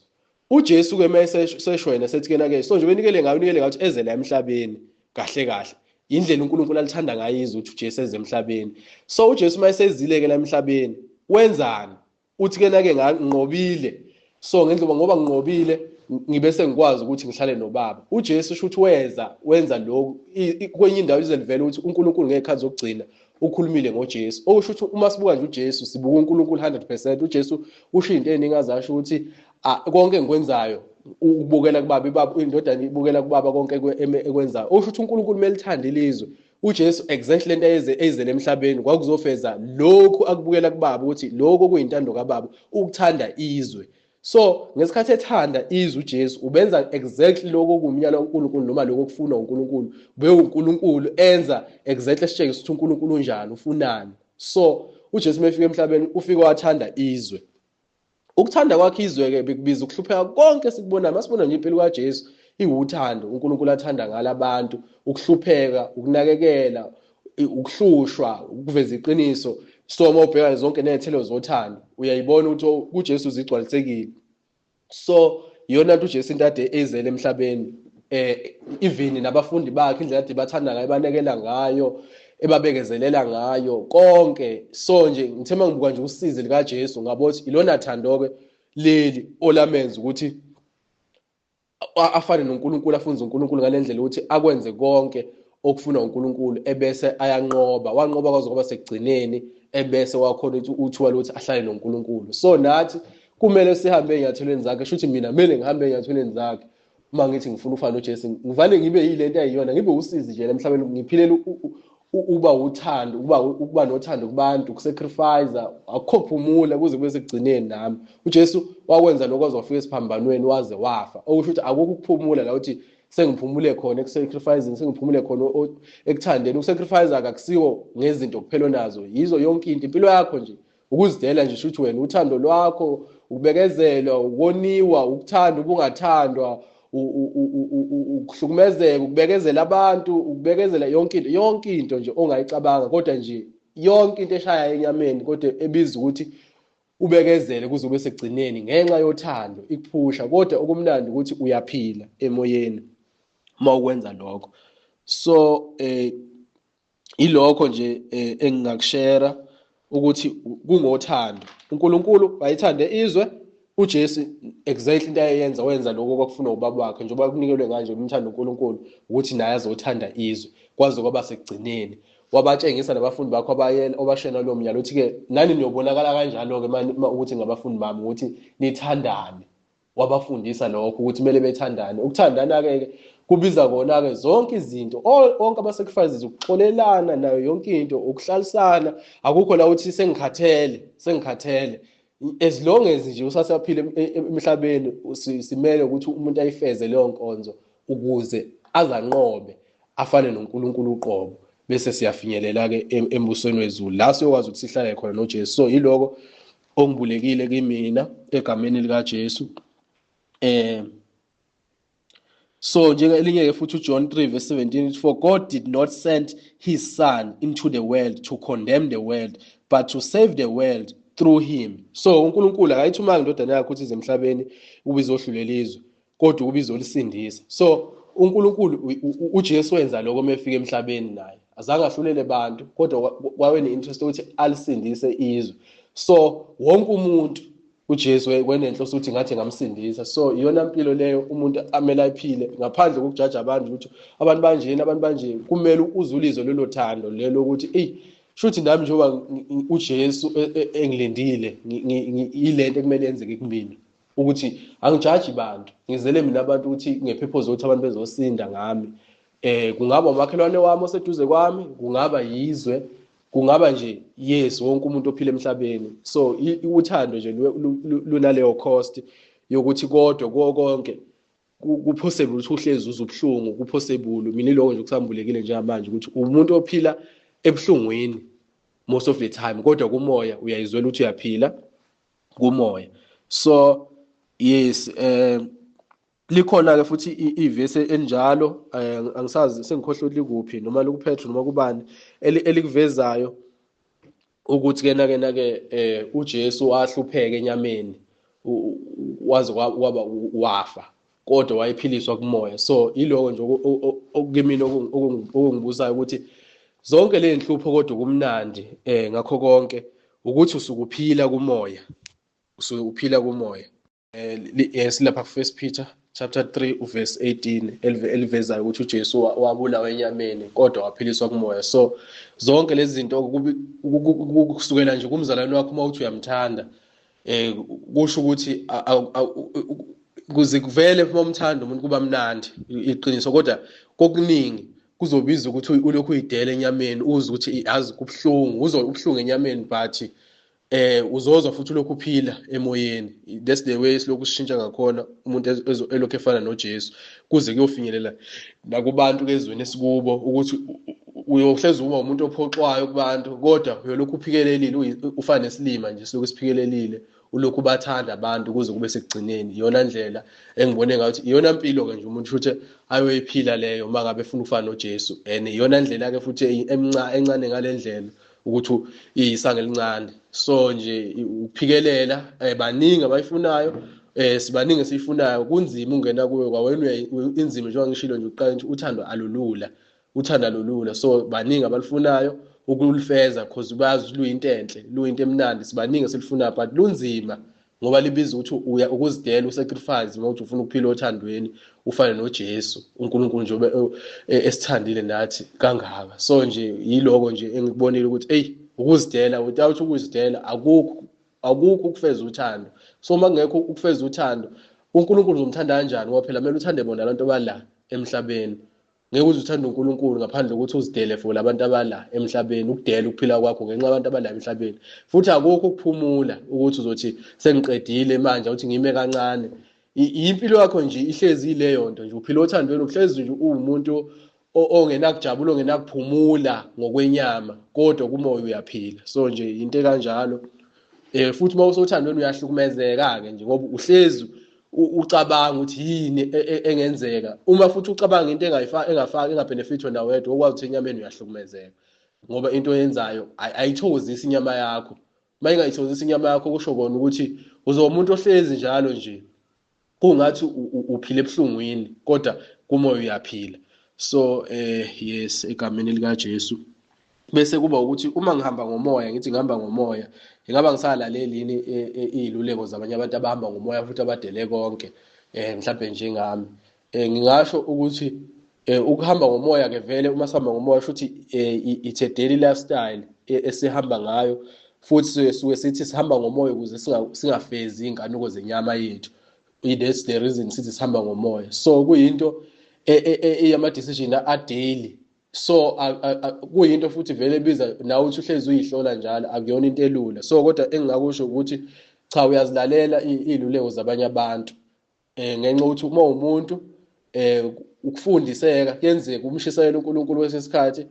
uJesu ke mase seshwena sethi kena-ke, so nje benikele ngayo, unikele ngathi eze la emhlabeni kahle kahle. Indlela uNkulunkulu alithanda ngayo izwe ukuthi uJesu eze emhlabeni. So uJesu mayesezile ke la emhlabeni wenzani? Uthi kena-ke nginqobile. So ngendlela ngoba nginqobile ngibese ngikwazi ukuthi ngihlale noBaba. uJesu usho ukuthi wenza lokhu kwenye indawo izelivela ukuthi uNkulunkulu ngeke azogcina ukhulumile ngoJesu. Okusho ukuthi uma sibuka nje uJesu sibuka uNkulunkulu 100%. uJesu usho into eningi azasho ukuthi konke engikwenzayo ukubukela kuBaba, indodana ibukela kuBaba konke ekwenzayo. Usho ukuthi uNkulunkulu melithanda ilizwe, uJesu exactly lento eyizele emhlabeni kwakuzofeza lokhu akubukela kuBaba ukuthi lokho kuyintando kaBaba, ukuthanda izwe. So ngesikhathi ethanda izwe uJesu ubenza exactly lokho kumnyala uNkulunkulu noma lokho kufunwa uNkulunkulu. Ube uNkulunkulu enza exactly esitshengisa ukuthi uNkulunkulu unjani, ufunani. So uJesu mefika emhlabeni ufika wathanda izwe. Ukuthanda kwakhe izwe ke bekubiza ukuhlupheka konke sikubonayo. Masibona nje impilo kaJesu iwuthando, uNkulunkulu athanda ngala abantu, ukuhlupheka, ukunakekela, ukuhlushwa, ukuveza iqiniso. So uma ubheka zonke nezithelo zothando uyayibona ukuthi uJesu uzigcwalisekile. So iyona nto uJesu into ade ezele emhlabeni, even nabafundi bakhe indlela ade bathanda ngayo, banekela ngayo, ebabekezelela ngayo konke. So nje ngithema ngibuka nje usizi lika Jesu ngabothi ilona thando-ke leli olamenza ukuthi afane noNkulunkulu, afunze uNkulunkulu ngale ndlela ukuthi akwenze konke okufuna uNkulunkulu ebese ayanqoba. Wanqoba kwaze kwaba sekugcineni ebese wakhona uthuba lokuthi ahlale noNkulunkulu. So nathi kumele sihambe ezinyathelweni zakhe. Shuthi mina kumele ngihambe ezinyathelweni zakhe. Uma ngithi ngifuna ufana noJesu, ngivane ngibe yilento ayiyona, ngibe usizi nje emhlabeni, ngiphilela uba uthando, ukuba nothando kubantu, ukusacrifice, akhophumula kuze kube sekugcineni nami. uJesu wakwenza lokho waze wafika esiphambanweni waze wafa. Okusho ukuthi akukho ukuphumula la ukuthi sengiphumule khona ekusacrificing, sengiphumule khona ekuthandeni. Ukusacrifice akusiwo ngezinto kuphela nazo, yizo yonke into. Impilo yakho nje ukuzidela nje, shuthi wena uthando lwakho, ukubekezela, ukoniwa, ukuthanda, ubungathandwa, ukuhlukumezeka, ukubekezela abantu, ukubekezela yonke into nje ongayicabanga, kodwa nje yonke into eshaya enyameni kodwa ebiza ukuthi ubekezele kuze ube segcineni ngenxa yothando ikuphusha, kodwa okumnandi ukuthi uyaphila emoyeni uma ukwenza lokho. So ilokho nje engingakushare ukuthi kungothando. uNkulunkulu wayithande izwe, uJesu exactly into ayenza wenza lokho kwakufuna ubaba wakhe, njengoba kunikelwe kanje umthando uNkulunkulu ukuthi naye azothanda izwe kwaze kwaba sekugcineni. Wabatshengisa nabafundi bakho obashena lo myalo uthi-ke nani niyobonakala kanjalo-ke ukuthi ngabafundi bami ukuthi nithandane. Wabafundisa lokho ukuthi kumele bethandane. Ukuthandana-ke kubiza kona-ke zonke izinto, onke ama-sacrifices, ukuxolelana nayo yonke into, ukuhlalisana. Akukho la uthi sengikhathele. As long as nje usasaphila emhlabeni simele ukuthi umuntu ayifeze leyo nkonzo ukuze azanqobe afane noNkulunkulu uqobo, bese siyafinyelela-ke embusweni wezulu la siyokwazi ukuthi sihlale khona noJesu. So yiloko ongibulekile kimina egameni likaJesu. So njengelinye-ke futhi uJohn 3:17, for God did not send his son into the world to condemn the world but to save the world through him. So uNkulunkulu akayithumanga indodana yakhe ukuthi ize emhlabeni ukuba izohlulela izwe, kodwa ukuba izolisindisa. So uNkulunkulu uJesu wenza lokho mefika emhlabeni, naye azange ahlulele abantu, kodwa kwawe ne-interest ukuthi alisindise izwe. So wonke umuntu uJesu wenenhloso ukuthi ngathi ngamsindisa. So iyona mpilo leyo umuntu amele ayiphile, ngaphandle kokujaja abantu ukuthi abantu banje. Kumele uzulizwe lelo thando lelo ukuthi shuthi nami njengoba uJesu engilindile yilento ekumele yenzeke kumina, ukuthi angijaji abantu, ngizele mina abantu ukuthi ngepurpose ukuthi abantu bezosinda ngami. Kungaba umakhelwane wami oseduze kwami, kungaba yizwe, kungaba nje wonke umuntu ophila emhlabeni. So uthando nje lunaleyo cost yokuthi kodwa konke kupossible ukuthi uhlezi uzubuhlungu, kupossible. Mina iloko nje kusambulekile njengamanje ukuthi umuntu ophila ebuhlungwini most of the time, kodwa kumoya uyayizwela ukuthi uyaphila kumoya. So yes, likhona-ke futhi ivesi enjalo, angisazi sengikhohlwe likuphi, noma likuPetro noma kubani, elikuvezayo ukuthi kena-ke uJesu wahlupheka enyameni waze waba wafa, kodwa wayephiliswa kumoya. So iloko nje okukimina okungibusayo ukuthi zonke le nhlupho kodwa kumnandi ngakho konke ukuthi usukuphila kumoya, yes, lapha ku1 Peter chapter 3 verse 18 elivezayo ukuthi uJesu wabulawa enyameni kodwa waphiliswa kumoya. So zonke lezi zinto kusukela nje kumzalwane wakho uma uthi uyamthanda, kusho ukuthi kuze kuvele uma umthanda umuntu kuba mnandi iqiniso, kodwa kokuningi kuzobiza ukuthi ulokhu uyidela enyameni, uze ukuthi yazi kubuhlungu, ubuhlungu enyameni, but uzozwa futhi lokhu uphila emoyeni. That's the way silokhu sishintsha ngakhona umuntu elokhu efana noJesu, kuze kuyofinyelela nakubantu kezweni esikubo ukuthi uyohlezi uba umuntu ophoxwayo kubantu, kodwa uyolokhu uphikelelile, ufana nesilima nje silokhu siphikelelile, ulokhu bathanda abantu kuze kube sekugcineni. Iyona ndlela engibone ngathi iyona mpilo-ke nje umuntu futhi ayoyiphila leyo uma ngabe efuna ukufana noJesu, and iyona ndlela-ke futhi encane ngale ndlela ukuthi iyisanga elincane. So nje ukuphikelela, baningi abayifunayo, sibaningi siyifunayo, kunzima ungena kuyo kwawena inzima njengoba ngishilo nje uqala nje uthando alulula. So baningi abalifunayo ukulifeza because bazi luyinto enhle, luyinto emnandi, sibaningi silifunayo, but lunzima ngoba libiza ukuthi ukuzidela, usacrifice uma uthi ufuna ukuphila othandweni ufane noJesu, uNkulunkulu nje esithandile nathi kangaka. So nje yiloko nje engikubonile ukuthi ukuzidela, without ukuzidela akukho ukufeza uthando. So uma kungekho ukufeza uthando, uNkulunkulu uzomthanda kanjani? Ngoba phela kumele uthande bona abantu abala emhlabeni. Ngeke uze uthande uNkulunkulu ngaphandle kokuthi uzidele for labantu abala emhlabeni, ukudela ukuphila kwakho ngenxa yabantu abala emhlabeni. Futhi akukho ukuphumula ukuthi uzothi sengiqedile manje uthi ngime kancane. Impilo yakho nje ihlezi ileyo nto nje, uphila othandweni, uhlezi nje uwumuntu ongenakujabula, ongenakuphumula ngokwenyama, kodwa kumoya uyaphila. So nje into kanjalo. Futhi uma usothandweni uyahlukumezeka-ke nje ngoba uhlezi ucabanga ukuthi yini engenzeka. Uma futhi ucabanga into engabenefithwa nawe wedwa, okwazi ukuthi enyameni uyahlukumezeka ngoba into oyenzayo ayithozisi inyama yakho. Uma ingayithozisi inyama yakho, kusho kona ukuthi uzoba umuntu ohlezi njalo nje kungathi uphile ebuhlungwini kodwa kumoya uyaphila. So yes, egameni lika Jesu. Bese kuba ukuthi uma ngihamba ngomoya, ngithi ngihamba ngomoya, ngingaba ngisalaleli yini iziluleko zabanye abantu abahamba ngomoya futhi abadele konke, mhlawumbe njengami. Ngingasho ukuthi ukuhamba ngomoya ke vele, uma sihamba ngomoya futhi it's a daily lifestyle esihamba ngayo, futhi suke sithi sihamba ngomoya ukuze singafezi inkanuko zenyama yethu. That's the reason sithi sihamba ngomoya. So kuyinto eyama decision a daily. So kuyinto futhi vele ebiza nawe uthi uhlezi uyihlola njalo, akuyona into elula. So kodwa engingakusho ukuthi cha, uyazilalela iziluleko zabanye abantu, ngenxa ukuthi uma umuntu ukufundiseka kuyenzeka umshisekela uNkulunkulu kwesesikhathi,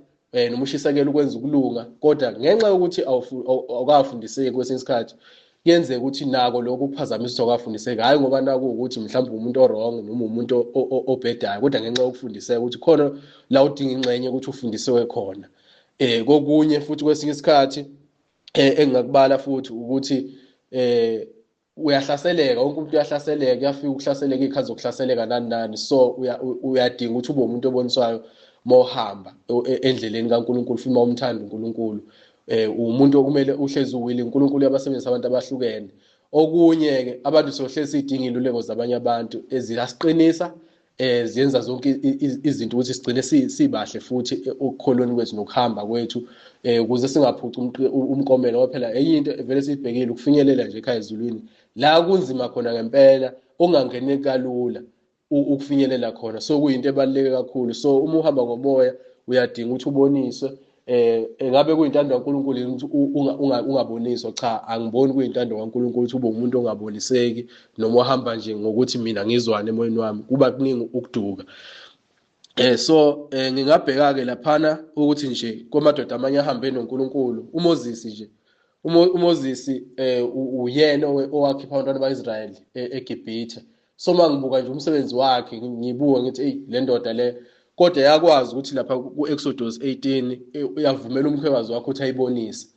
noma ushisekela ukwenza ukulunga, kodwa ngenxa yokuthi awukafundiseki kwesinye isikhathi kuyenzeka ukuthi nako lokho kuphazamisa okwafundiseka, hayi ngoba naku ukuthi mhlawumbe umuntu orong noma umuntu obhedayo, kodwa ngenxa yokufundiseka ukuthi khona la udinga ingxenye ukuthi ufundisiwe khona. Kokunye futhi kwesinye isikhathi engingakubala futhi ukuthi uyahlaseleka, wonke umuntu uyahlaseleka, uyafika ukuhlaseleka ikhazi zokuhlaseleka nani nani. So uyadinga ukuthi ube umuntu oboniswayo mohamba endleleni kaNkulunkulu, futhi umthanda uNkulunkulu. Umuntu okumele uhlezi uwili uNkulunkulu yabasebenzisa abantu abahlukene. Okunye ke abantu sohlezi sidinga iziluleko zabanye abantu eziyasiqinisa, ziyenza zonke izinto ukuthi sigcine sibahle futhi ukukholweni kwethu nokuhamba kwethu, ukuze singaphuci umkomelo ngoba phela enye into vele sibhekile ukufinyelela nje ekhaya ezulwini la kunzima khona ngempela, ongangene kalula ukufinyelela khona. So kuyinto ebaluleke kakhulu. So uma uhamba ngomoya uyadinga ukuthi uboniswe. Ngabe kuyintando kaNkulunkulu ukuthi ungaboniswa? Cha, angiboni kuyintando kaNkulunkulu ukuthi ube umuntu ongaboniseki noma uhamba nje ngokuthi mina ngizwane emoyeni wami, kuba kuningi ukuduka. So ngingabheka ke laphana ukuthi nje kwamadoda amanye ahambe noNkulunkulu, uMoses nje, uMoses uyena owakhipha abantwana bakaIsrayeli eGibhithe. So mangibuka nje umsebenzi wakhe, ngibuka ngithi hey, le ndoda le, kodwa yakwazi ukuthi lapha ku-Exodus 18 uyavumela umkhwekazi wakho ukuthi ayibonise.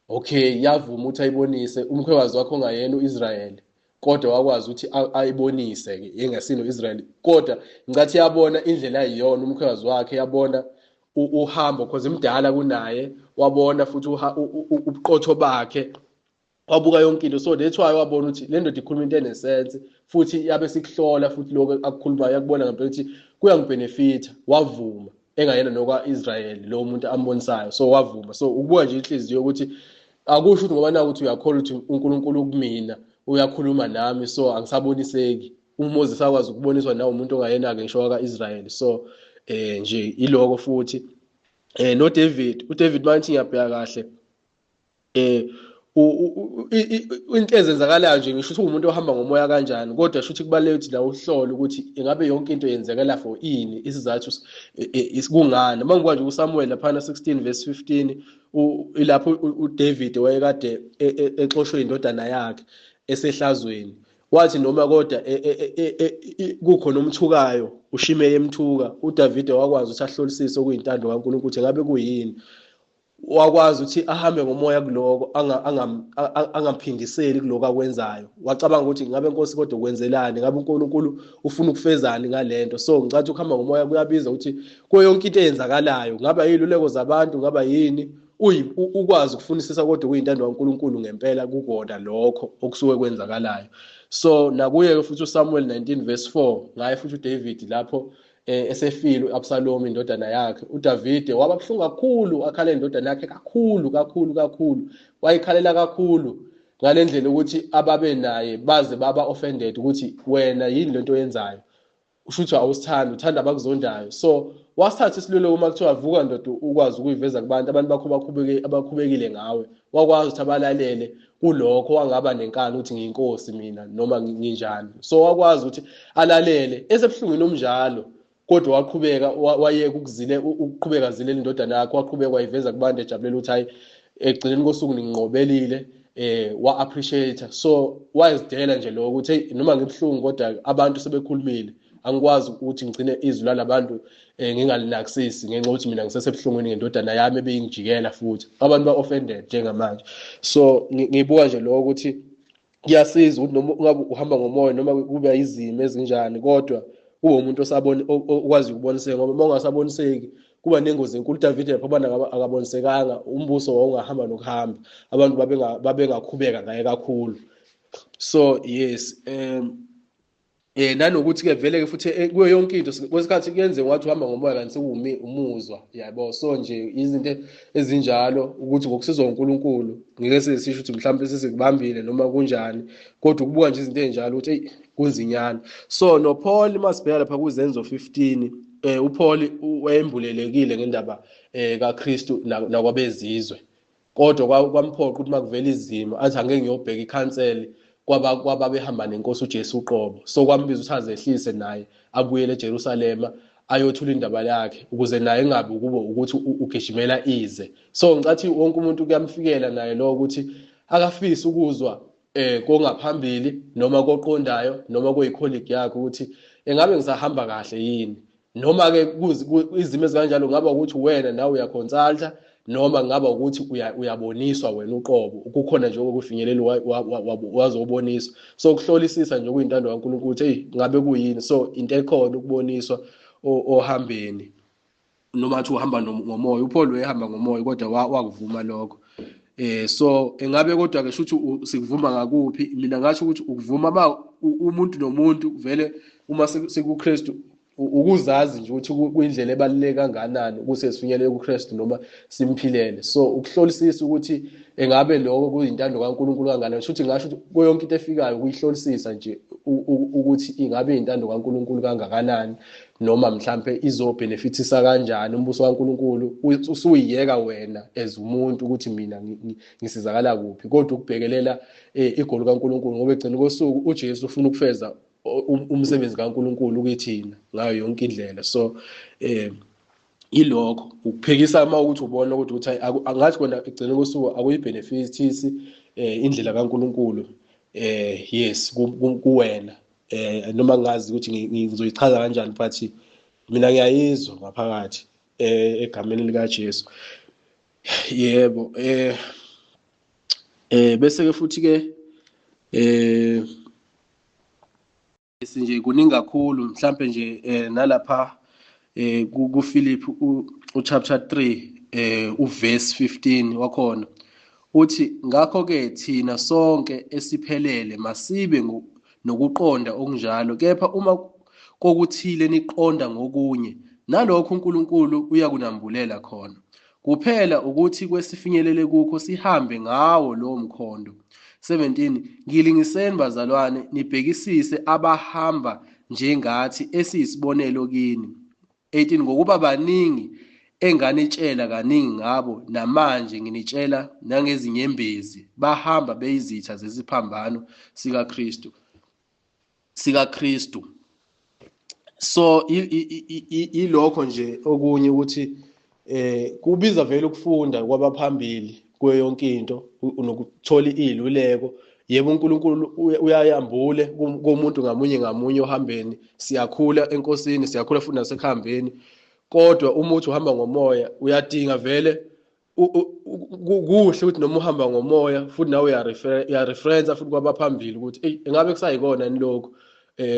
Okay, yavuma ukuthi ayibonise umkhwekazi wakho ongayena uIsrayeli, kodwa wakwazi ukuthi ayibonise ke engasino Israyeli. Kodwa ngicathi yabona indlela ayiyona umkhwekazi wakhe, yabona uhambo because imdala kunaye, wabona futhi ubuqotho bakhe, wabuka yonke into. So that's why wabona ukuthi le ndoda ikhuluma into enesense, futhi yabe sikuhlola futhi lokho akukhulumayo yakubona ngempela ukuthi kuyangibenefita. Wavuma engayena nokwa-Israyeli lo muntu ambonisayo, so wavuma. So ukubuka nje inhliziyo ukuthi akusho ukuthi ngoba naku ukuthi uyakholwa ukuthi uNkulunkulu kumina uyakhuluma nami, so angisaboniseki. uMoses akwazi ukuboniswa nawo umuntu ongayena-ke ngisho waka-Israyeli. So nje iloko futhi noDavid, uDavid manje ngiyabheka kahle, into ezenzakalayo nje, ngisho ukuthi umuntu ohamba ngomoya kanjani, kodwa shuthi kubalulekile ukuthi nawe uhlole ukuthi ingabe yonke into yenzekela for ini, isizathu kungani. Uma ngikwazi uSamuel laphana 16 verse 15, ilapho uDavid wayekade exoshwe indodana yakhe esehlazweni, wathi noma kodwa kukhona omthukayo, uShimei emthuka, uDavid wakwazi ukuthi ahlolisise okuyintando kaNkulunkulu ukuthi ngabe kuyini. Wakwazi ukuthi ahambe ngomoya kuloko, angaphindiseli kuloko akwenzayo. Wacabanga ukuthi ngabe Nkosi kodwa ukwenzelani, ngabe uNkulunkulu ufuna ukufezani ngalento. So ngicathi ukuhamba ngomoya kuyabiza ukuthi kuyo yonke into eyenzakalayo, ngaba yiluleko zabantu, ngaba yini, ukwazi ukufunisisa kodwa kuyintando kaNkulunkulu ngempela kukona lokho okusuke kwenzakalayo. So nakuye futhi uSamuel 19 verse 4, ngaye futhi uDavid lapho esefile uAbsalom indodana yakhe, uDavid waba buhlungu kakhulu, akhala indodana yakhe kakhulu, wayikhalela kakhulu ngalendlela ukuthi ababe naye baze baba offended ukuthi wena yini lento oyenzayo, ushuthi awusithanda, uthanda abakuzondayo. So wasithatha isiluleko uma kuthiwa vuka ndoda ukwazi ukuyiveza kubantu, abantu bakho abakhubekile ngawe, wakwazi ukuthi abalalele kulokho, wangaba nenkani ukuthi ngiyinkosi mina noma nginjani. So wakwazi ukuthi alalele esebuhlungwini omnjalo, kodwa waqhubeka, wayeka ukuqhubeka zilela indodana yakhe, waqhubeka wayiveza kubantu ejabulela ukuthi hayi, egcineni kosuku ninginqobelile, wa appreciate. So wayezidela nje lo ukuthi hey, noma ngibhlungu kodwa abantu sebekhulumile, angikwazi ukuthi ngigcine izwi lalabantu ngingalinakisisi ngenxa ukuthi mina ngisesebuhlungwini ngendodana yami ebeyingijikela futhi abantu ba-offended njengamanje. So ngibuka nje lokho ukuthi kuyasiza ukuthi noma ungabe uhamba ngomoya noma kube izimo ezinjani, kodwa ube umuntu okwazi ukuboniseka, ngoba uma ungasaboniseki kuba nengozi enkulu. uDavid yaphobana akabonisekanga, umbuso wawungahamba nokuhamba, abantu babengakhubeka ngaye kakhulu. So yes, nanokuthi-ke vele-ke futhi kuyo yonke into kwesikhathi kuyenzeka ngathi uhamba ngomoya kanti umuzwa, yabo. So nje izinto ezinjalo ukuthi ngokusizwa uNkulunkulu ngeke sisho ukuthi mhlawumbe sesikubambile noma kunjani, kodwa ukubuka nje izinto ezinjalo ukuthi hey, kunzinyana. So noPaul masibheka lapha kuZenzo 15, uPaul wayembulelekile ngendaba kaKristu nakwabezizwe, kodwa kwamphoqa ukuthi makuvela izimo athi angeke ngiyobheka ikhanseli kwababehamba nenkosi uJesu uqobo. So kwambiza ukuthi azehlise naye abuyele eJerusalema ayothula indaba yakhe, ukuze naye engabi ukubo ukuthi ugijimela ize. So ngicathi wonke umuntu kuyamfikela naye lo ukuthi akafisa ukuzwa kongaphambili noma koqondayo noma kuyikholegi yakhe ukuthi engabe ngisahamba kahle yini, noma-ke izimo ezikanjalo ngaba ukuthi wena nawe uyaconsulta noma ngaba ukuthi uyaboniswa wena uqobo, kukhona nje okufinyeleli wazoboniswa. So ukuhlolisisa nje kuyintando kaNkulunkulu ukuthi hey, ngabe kuyini. So into ekhona ukuboniswa ohambeni, noma athi uhamba ngomoya. uPaul wayehamba ngomoya kodwa wakuvuma lokho. So engabe kodwa-ke shuthi sikuvuma ngakuphi? Mina ngasho ukuthi ukuvuma umuntu nomuntu vele uma sikuKristu, ukuzazi nje ukuthi kuyindlela ebaluleke kanganani ukuze sifinyelele kuKristu noma simphilele. So ukuhlolisisa ukuthi engabe lokho kuyintando kaNkulunkulu kanganani, shuthi ngasho ukuthi kuyo yonke into efikayo ukuyihlolisisa nje ukuthi ingabe intando kaNkulunkulu kangakanani, noma mhlambe izobhenefithisa kanjani umbuso kaNkulunkulu. Usuyiyeka wena as umuntu ukuthi mina ngisizakala kuphi, kodwa ukubhekelela igoli kaNkulunkulu, ngoba egcina kosuku uJesu ufuna ukufeza umsebenzi kaNkulunkulu kithina ngayo yonke indlela. So ilokho ukuphekisa uma ukuthi ubona ukuthi angathi kona egcina kosuku akuyibhenefithisi indlela kaNkulunkulu yes kuwena, noma ngazi ukuthi ngizoyichaza kanjani, but mina ngiyayizwa ngaphakathi egameni likaJesu. Yebo. Bese ke futhi ke nje kuningi kakhulu, mhlambe nje nalapha kuFilip chapter 3 uverse 15 wakhona uthi, ngakho-ke thina sonke esiphelele masibe nokuqonda okunjalo, kepha uma kokuthile niqonda ngokunye, nalokho uNkulunkulu uyakunambulela khona. Kuphela ukuthi kwesifinyelele kukho sihambe ngawo lowo mkhondo. 17 Ngilingiseni bazalwane, nibhekisise abahamba njengathi esiyisibonelo kini. 18 Ngokuba baningi enganitshela kaningi ngabo, namanje nginitshela nangezinyembezi, bahamba beyizitha zesiphambano sikaKristu. So ilokho nje okunye ukuthi kubiza vele ukufunda kwabaphambili kuyo yonke into nokuthola iluleko. Yebo uNkulunkulu uyayambule komuntu ngamunye ohambeni, siyakhula enkosini, siyakhula futhi nasekuhambeni, kodwa uma uthi uhamba ngomoya uyadinga vele kuhle ukuthi noma uhamba ngomoya futhi nawe uyareferensa futhi kwabaphambili ukuthi hey, engabe kusayikona ni lokho,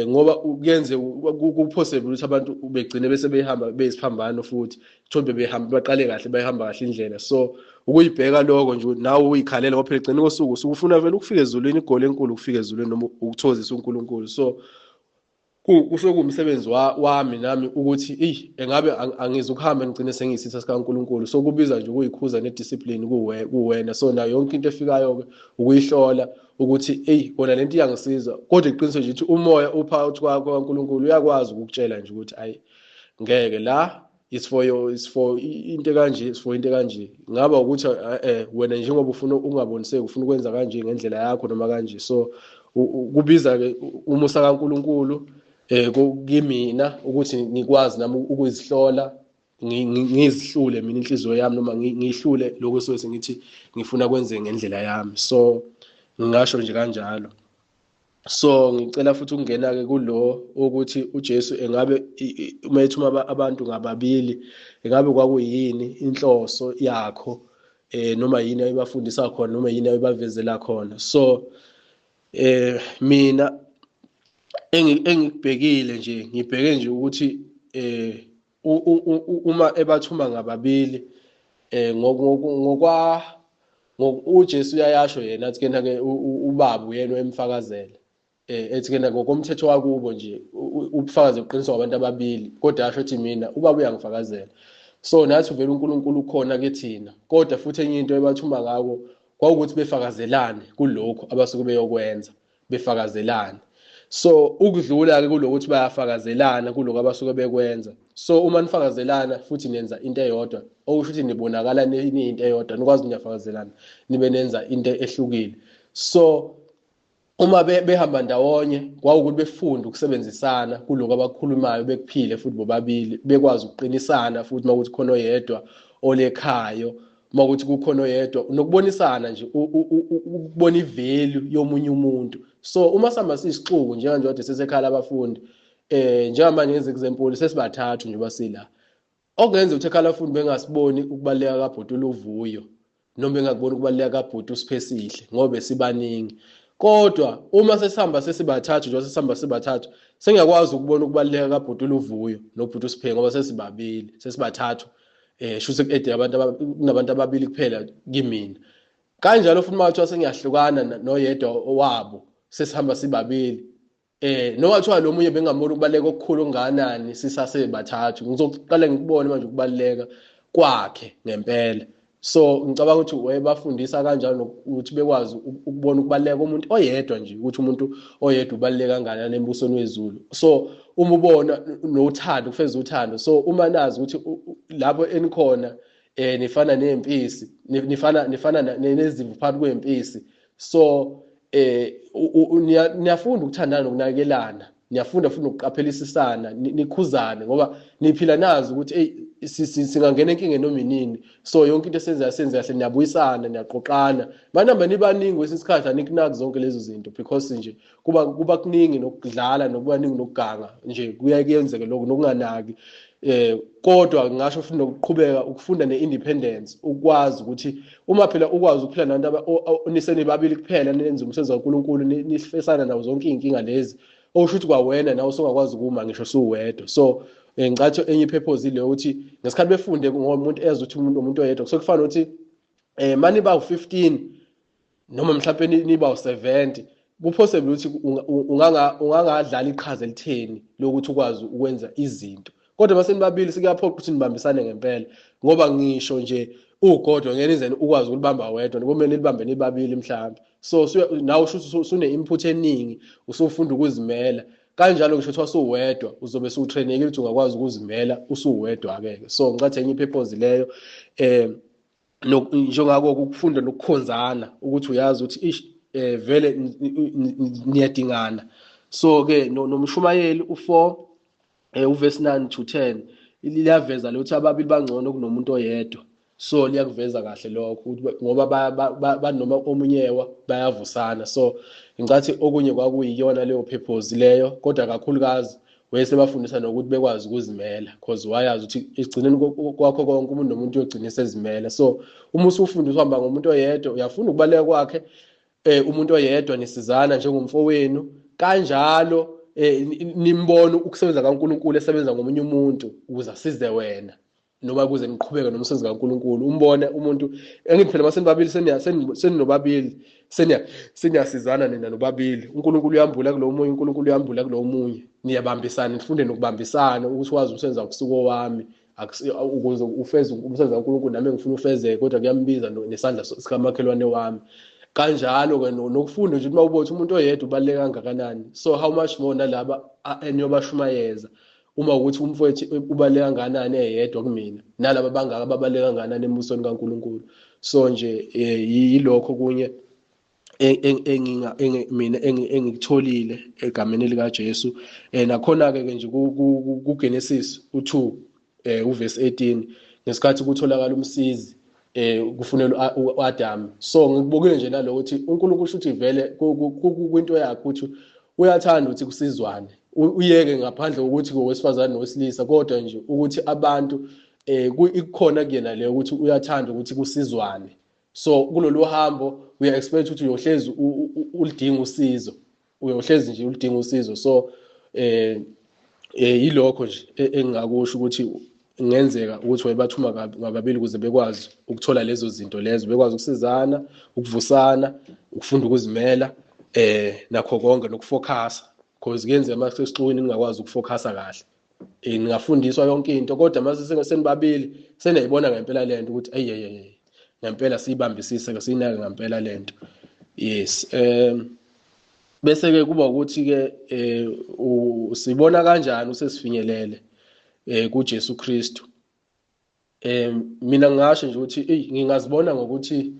ngoba kuyenze kupossible ukuthi abantu begcine bese behamba beyisiphambano futhi thombe baqale kahle bayihamba kahle indlela. So ukuyibheka lokho nje nawe uyikhalela, ngoba phela egcina kosuku usufuna vele ukufika ezulwini, igoli enkulu ukufika ezulwini noma ukuthozisa uNkulunkulu. So kusekumsebenzi wami nami ukuthi engabe angizukuhamba ngigcine sengiyisitha sikaNkulunkulu. So kubiza nje ukuyikhuza nediscipline kuwena. So nayo yonke into efikayo ukuyihlola ukuthi kona lento iyangisiza, kodwa iqiniso nje ukuthi umoya uphakathi kwakho kaNkulunkulu uyakwazi ukukutshela nje ukuthi ngeke la it's for into kanje, it's for into kanje. Ngaba ukuthi wena njengoba ufuna ungaboniseki, ufuna ukwenza kanje ngendlela yakho noma kanje. So kubiza ke umusa kaNkulunkulu kimina ukuthi ngikwazi nami ukuzihlola ngizihlule mina inhliziyo yami noma ngihlule lokho sokuthi sengithi ngifuna kwenze ngendlela yami. So ngingasho nje kanjalo. So ngicela futhi ukungena-ke kulo ukuthi uJesu engabe uma ethuma abantu ngababili, engabe kwakuyini inhloso yakho, noma yini ayibafundisa khona, noma yini ayibavezela khona. So mina engikubhekile nje, ngibheke nje ukuthi uma ebathuma ngababili, uJesu uyayasho yena athi kena-ke ubaba uyena oyemfakazela, ethi kena ngokomthetho wakubo nje ubufakazi buqiniswa kwabantu ababili, kodwa yasho ethi mina ubaba uyangifakazela. So nathi vele uNkulunkulu ukhona ke thina, kodwa futhi enye into ebathuma ngako kwawukuthi befakazelane kulokho abasuke beyokwenza, befakazelane. So ukudlula-ke kulokuthi bayafakazelana kuloko abasuke bekwenza. So uma nifakazelana futhi nenza into eyodwa, okusho ukuthi nibonakala niyinto eyodwa, nikwazi niyafakazelana nibe nenza into ehlukile. So uma behamba ndawonye kwawukuthi befunde ukusebenzisana kuloko abakhulumayo, bekuphile futhi bobabili, bekwazi ukuqinisana futhi makuthi khona oyedwa olekhayo, makuthi kukhona oyedwa nokubonisana nje, ukubona ivalue yomunye umuntu. So uma sihamba siyisixuku njenganje kade sesekhala abafundi, njengamanje ngenza example sesibathathu nje basila, okungenza ukuthi ekhala abafundi bengasiboni ukubaleka kaBhotula uVuyo, noma bengakuboni ukubaleka kaBhuti uSiphesihle ngoba sibaningi. Kodwa uma sesihamba sesibathathu nje sesihamba sibathathu, sengiyakwazi ukubona ukubaleka kaBhotula uVuyo noBhuti uSiphe ngoba sesibabili, sesibathathu. Shuse ku-ede kunabantu ababili kuphela kimina. Kanjalo futhi makuthiwa sengiyahlukana noyedwa wabo, sesihamba sibabili, noma kuthiwa lo munye bengamona ukubaleka okukhulu okunganani sisasebathathu, ngizoqala ngikubone manje ukubaleka kwakhe ngempela. So ngicabanga ukuthi wayebafundisa kanjalo ukuthi bekwazi ukubona ukubaleka komuntu oyedwa nje, ukuthi umuntu oyedwa ubaleka kangakanani embusweni wezulu. So uma ubona nothando, kufeza uthando, so uma nazi ukuthi lapho enikhona nifana nempisi, nifana nezimvu phakathi kwempisi. So niyafunda ukuthandana nokunakelana, niyafunda futhi ukuqaphelisisana, nikhuzane ngoba niphila nazi ukuthi singangena enkingeni noma inini. So yonke into senze kahle, niyabuyisana, niyaqoqana. Manamba nibaningi wesikhathi anikunaki zonke lezo zinto, because nje kuba kuningi nokudlala nokubaningi nokuganga nje, kuyenzeka lokho nokunganaki. Kodwa ngisho futhi nokuqhubeka ukufunda neindependence, ukwazi ukuthi uma phela ukwazi ukuphila nabantu nisenibabili kuphela nenze umsebenzi kaNkulunkulu, nifesana nawo zonke inkinga lezi, okusho ukuthi kwawena nawe usungakwazi ukuma ngisho suwedwa. So ngicathi enye ipurpose ile ukuthi ngesikhathi befunde ngomuntu ezwe ukuthi umuntu oyedwa, so kufana ukuthi manje ba u15 noma mhlawumbe niba u70, kupossible ukuthi ungangadlala iqhaza elitheni lokuthi ukwazi ukwenza izinto. Kodwa mase nibabili sikuyaphoqa ukuthi nibambisane ngempela, ngoba ngisho nje ugodwa ngeke nizeni ukwazi ukulibamba wedwa, kumele nilibambe nibabili mhlawumbe. So nawe usune input eningi, usufunda ukuzimela. Kanjalo ngisho kuthiwa suwedwa uzobe sutrainekile ukuthi ungakwazi ukuzimela usuwedwa-ke. So ngicathi enye ipurpose leyo, njengako ukufunda nokukhonzana, ukuthi uyazi ukuthi vele niyadingana. So-ke noMshumayeli u4 uverse 9 to 10 liyaveza ukuthi ababili bangcono kunomuntu oyedwa. So liyakuveza kahle lokho ngoba banoma omunyewa bayavusana. So ngicathi okunye kwakuyiyona leyo purpose leyo, kodwa kakhulukazi wayesebafundisa nokuthi bekwazi ukuzimela, because wayazi ukuthi egcineni kwakho konke umuntu nomuntu uyogcina esezimela. So uma usufunda uhamba ngomuntu oyedwa, uyafunda ukubaleka kwakhe umuntu oyedwa, nisizana njengomfowenu, kanjalo nimbone ukusebenza kaNkulunkulu esebenza ngomunye umuntu ukuze asize wena, noma kuze niqhubeke nomsebenzi kaNkulunkulu. Umbone umuntu engithi phela masenibabili seninobabili seniyasizana nina nobabili, uNkulunkulu uyambula kulo munye, uNkulunkulu uyambula kulo munye, niyabambisana, nifunde nokubambisana ukuthi wazi umsebenzi akusuko wami ukuze ufeze umsebenzi kaNkulunkulu, nami ngifuna ufezeke, kodwa kuyambiza nesandla sikamakhelwane wami. Kanjalo-ke nokufunda nje uma ubothi umuntu oyedwa ubaluleke kangakanani, so how much more nalaba eniyobashumayeza uma ukuthi umfowethu ubaluleke kangakanani eyedwa kumina, nalaba bangaka babaluleke kangakanani embusweni kaNkulunkulu. So nje yilokho kunye mina engikutholile egameni likaJesu. Nakhona-ke nje kuGenesis 2 uverse 18 ngesikhathi kutholakala umsizi kufunela uAdam. So ngikubukile nje naloko ukuthi uNkulunkulu shuthi vele kwinto yakhe ukuthi uyathanda ukuthi kusizwane, uyeke ngaphandle kokuthi ngowesifazane nowesilisa, kodwa nje ukuthi abantu ikukhona kuyena leyo ukuthi uyathanda ukuthi kusizwane. So kulolu hambo uya expect ukuthi uyohlezi ulidinga usizo, uyohlezi nje ulidinga usizo. So yilokho nje engingakusho ukuthi ingenzeka ukuthi wayebathuma ngababili ukuze bekwazi ukuthola lezo zinto lezo, bekwazi ukusizana, ukuvusana, ukufunda ukuzimela nakho konke nokufocus, because kuyenzeka mase sixukwini ningakwazi ukufocus kahle. Ningafundiswa yonke into kodwa mase senibabili senayibona ngempela lento ukuthi ayeyeye ngempela siyibambisise ke sinake ngempela lento. Yes. Bese ke kuba ukuthi ke sibona kanjani usesifinyelele kuJesu Kristu. Mina ngingasho nje ukuthi ngingazibona ngokuthi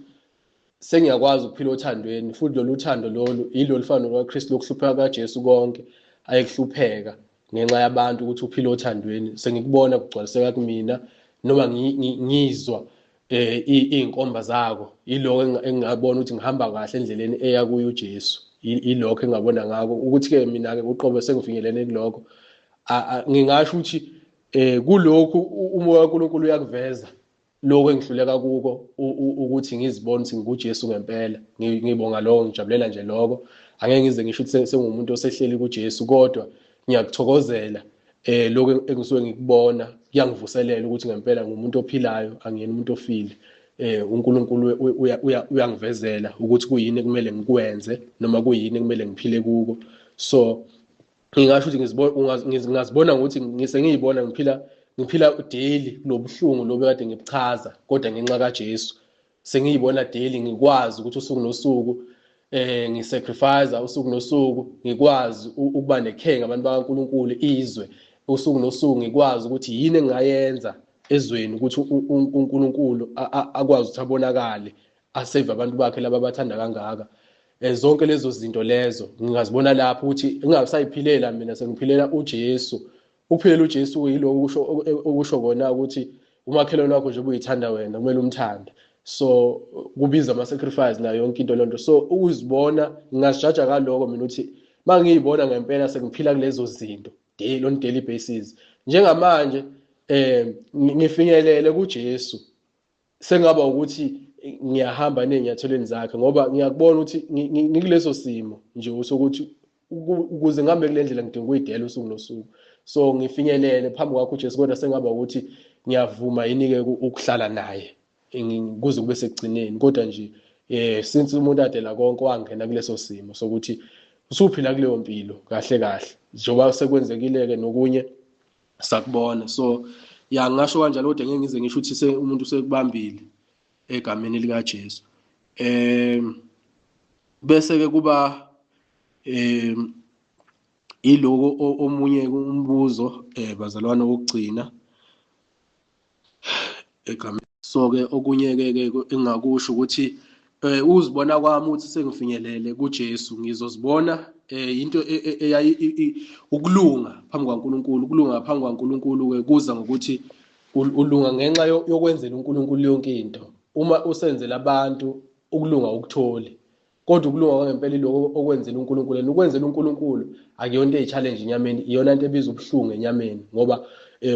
sengiyakwazi ukuphila othandweni, futhi lolu thando lolu yilo lifana nokaKristu lokuhlupheka kaJesu konke ayekuhlupheka ngenxa yabantu ukuthi uphila othandweni. Sengikubona kugcwaliseka kumina noma ngizwa inkomba zako, yiloko engingabona ukuthi ngihamba kahle endleleni eya kuye uJesu. Yilokho engabona ngako ukuthi ke mina ke uqobo sengifinyelene kuloko. Ngingasho ukuthi kulokhu umoya kaNkulunkulu uyakuveza lokho engihluleka kuko ukuthi ngizibone ukuthi ngikuJesu ngempela. Ngibonga lokho, ngijabulela nje lokho. Angeke ngize ngisho ukuthi sengumuntu osehleli kuJesu, kodwa ngiyakuthokozela lokho engisuke ngikubona, kuyangivuselela ukuthi ngempela ngumuntu ophilayo, angiyena umuntu ofile. uNkulunkulu uyangivezela ukuthi kuyini kumele ngikwenze noma kuyini kumele ngiphile kuko. So ngingasho ukuthi ngizibona ukuthi ngiyibona ngiphila daily kulobuhlungu lobu kade ngibuchaza, kodwa ngenxa kaJesu sengiyibona daily, ngikwazi ukuthi usuku nosuku ngisacrifice usuku nosuku, ngikwazi ukuba nekhenga abantu bakaNkulunkulu izwe usuku nosuku, ngikwazi ukuthi yini engayenza ezweni ukuthi uNkulunkulu akwazi ukuthi abonakale, asave abantu bakhe laba abathanda kangaka. Zonke lezo zinto lezo ngingazibona lapho ukuthi ngingasayiphilela mina, sengiphilela uJesu. Ukuphilela uJesu yilo okusho kona ukuthi umakhelwane wakho nje ubuyithanda wena kumele umthande. So kubiza ama-sacrifice nayo yonke into lonto. So ukuzibona ngingazijaja kaloko mina ukuthi mangiyibona ngempela sengiphila kulezo zinto on daily basis. Njengamanje ngifinyelele kuJesu, sengaba ukuthi ngiyahamba nezinyathelweni zakhe, ngoba ngiyakubona ukuthi ngikuleso simo nje ukuthi ukuze ngihambe kule ndlela ngidinga ukuyidela usuku nosuku. So ngifinyelele phambi kwakho uJesu, kodwa sengaba ukuthi ngiyavuma yini-ke ukuhlala naye kuze kube sekugcineni. Kodwa nje since umuntu adela konke wangena kuleso simo sokuthi usuphila kuleyo mpilo kahle kahle, njengoba sekwenzekile-ke nokunye sakubona. So ya ngasho kanjalo, kodwa ngeke ngize ngisho ukuthi umuntu usekubambile egameni likaJesu. Bese ke kuba iloko omunye umbuzo bazalwane wokugcina egameni. So ke okunye ke engakusho ukuthi uzibona kwami ukuthi sengifinyelele kuJesu, ngizozibona into ukulunga phambi kwaNkulunkulu. Ukulunga phambi kwaNkulunkulu ke kuza ngokuthi ulunga ngenxa yokwenzela uNkulunkulu yonke into. Uma usenzela abantu ukulunga ukutholi, kodwa ukulunga kwangempela iloko okwenzela uNkulunkulu. Ukwenzela uNkulunkulu akuyonto echallenge enyameni, iyona into ebiza ubuhlungu enyameni, ngoba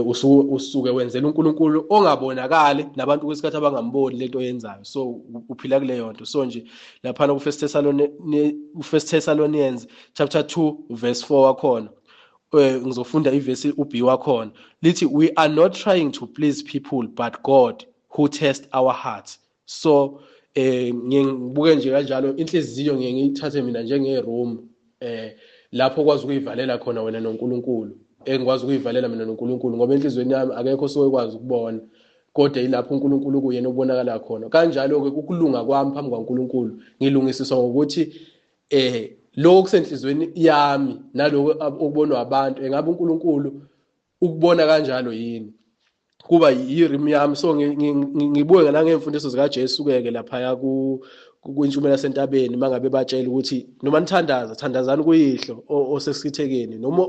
usuke wenzela uNkulunkulu ongabonakali, nabantu kwesikhathi abangamboni lento oyenzayo. So uphila kuleyo nto. So nje lapha ku First Thessalonians chapter 2 verse 4 wakhona ngizofunda ivesi uB wakhona lithi, we are not trying to please people but God who tests our hearts. So ngibuke nje kanjalo inhliziyo ngiyithathe mina njenge-room lapho kwazi ukuyivalela khona wena noNkulunkulu, engikwazi ukuyivalela mina noNkulunkulu, ngoba enhlizweni yami akekho sokwazi ukubona, kodwa yilapho uNkulunkulu kuyena ubonakala khona. Kanjalo-ke ukulunga kwami phambi kwaNkulunkulu ngilungisiswa ngokuthi lokho kusenhlizweni yami naloko okubonwa abantu, engabe uNkulunkulu ukubona kanjalo yini, kuba yirimi yami. So ngibuke nangemfundiso zikaJesu-ke lapha kwintshumayelo yasentabeni mangabe batshela ukuthi noma thandazani kuyihlo osesithekeni noma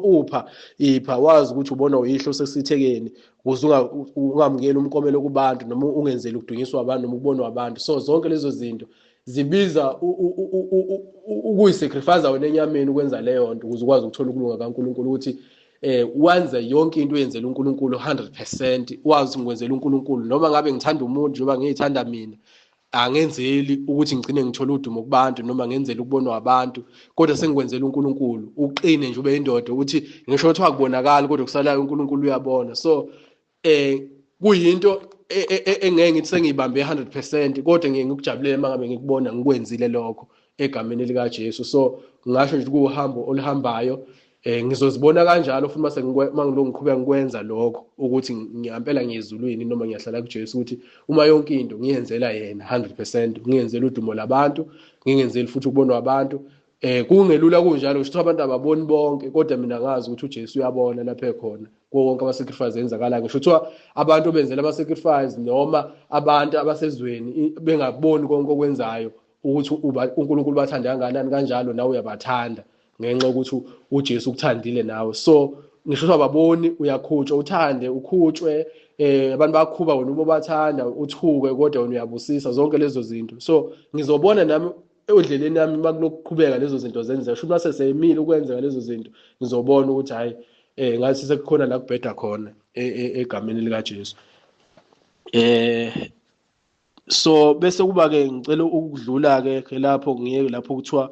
ipha wazi ukuthi ubona uyihlo osesithekeni ukuze ungamukeli umkomelo kubantu noma ungenzeli ukudunyiswa abantu noma ukubonwa abantu. So zonke lezo zinto zibiza ukuyisacrifice wena enyameni ukwenza leyo nto ukuze ukwazi ukuthola ukulunga kaNkulunkulu, ukuthi wenze yonke into uyenzela uNkulunkulu 100%, wazi ukuthi ngikwenzela uNkulunkulu noma ngabe ngithanda umuntu njengoba ngiyithanda mina, angenzeli ukuthi ngigcine ngithola udumo kubantu noma ngenzela ukubonwa abantu, kodwa sengikwenzela uNkulunkulu. Uqine nje ube indoda ukuthi ngisho ukuthi akubonakali kodwa kusalayo uNkulunkulu uyabona. So kuyinto engeke ngithi sengiyibambe 100%, kodwa ngeke ngikujabulela mangabe ngikubona ngikwenzile lokho egameni lika Jesu. So ngisho nje kuhambo oluhambayo ngizozibona kanjalo futhi mase mangiloko ngiqhubeka ngikwenza lokho, ukuthi ngiyampela ngiyezulwini noma ngiyahlala kuJesu, ukuthi uma yonke into ngiyenzela yena 100%, ngiyenzela udumo labantu, ngingenzeli futhi ukubonwa abantu. Kungelula kunjalo ukuthi abantu ababoni bonke, kodwa mina ngazi ukuthi uJesu uyabona lapha ekhona kuwo wonke ama-sacrifice enzakalayo. Ngisho kuthiwa abantu benzela ama-sacrifice noma abantu abasezweni bengakuboni konke okwenzayo ukuthi uNkulunkulu bathanda kangakanani, kanjalo nawe uyabathanda ngenxa yokuthi uJesu ukuthandile nawe. So ngisho ukuthi ababoni, uyakhutshwa, uthande, ukhutshwe, abantu bakhuba wena uma bathanda, uthuke kodwa wena uyabusisa, zonke lezo zinto. So ngizobona nami endleleni yami makulokuqhubeka lezo zinto zenzeka, shuthi mase seyimile ukwenzeka lezo zinto, ngizobona ukuthi hayi ngathi sekukhona la kubheda khona egameni lika Jesu. So bese kuba-ke ngicela ukudlula-ke lapho ngiyeke lapho kuthiwa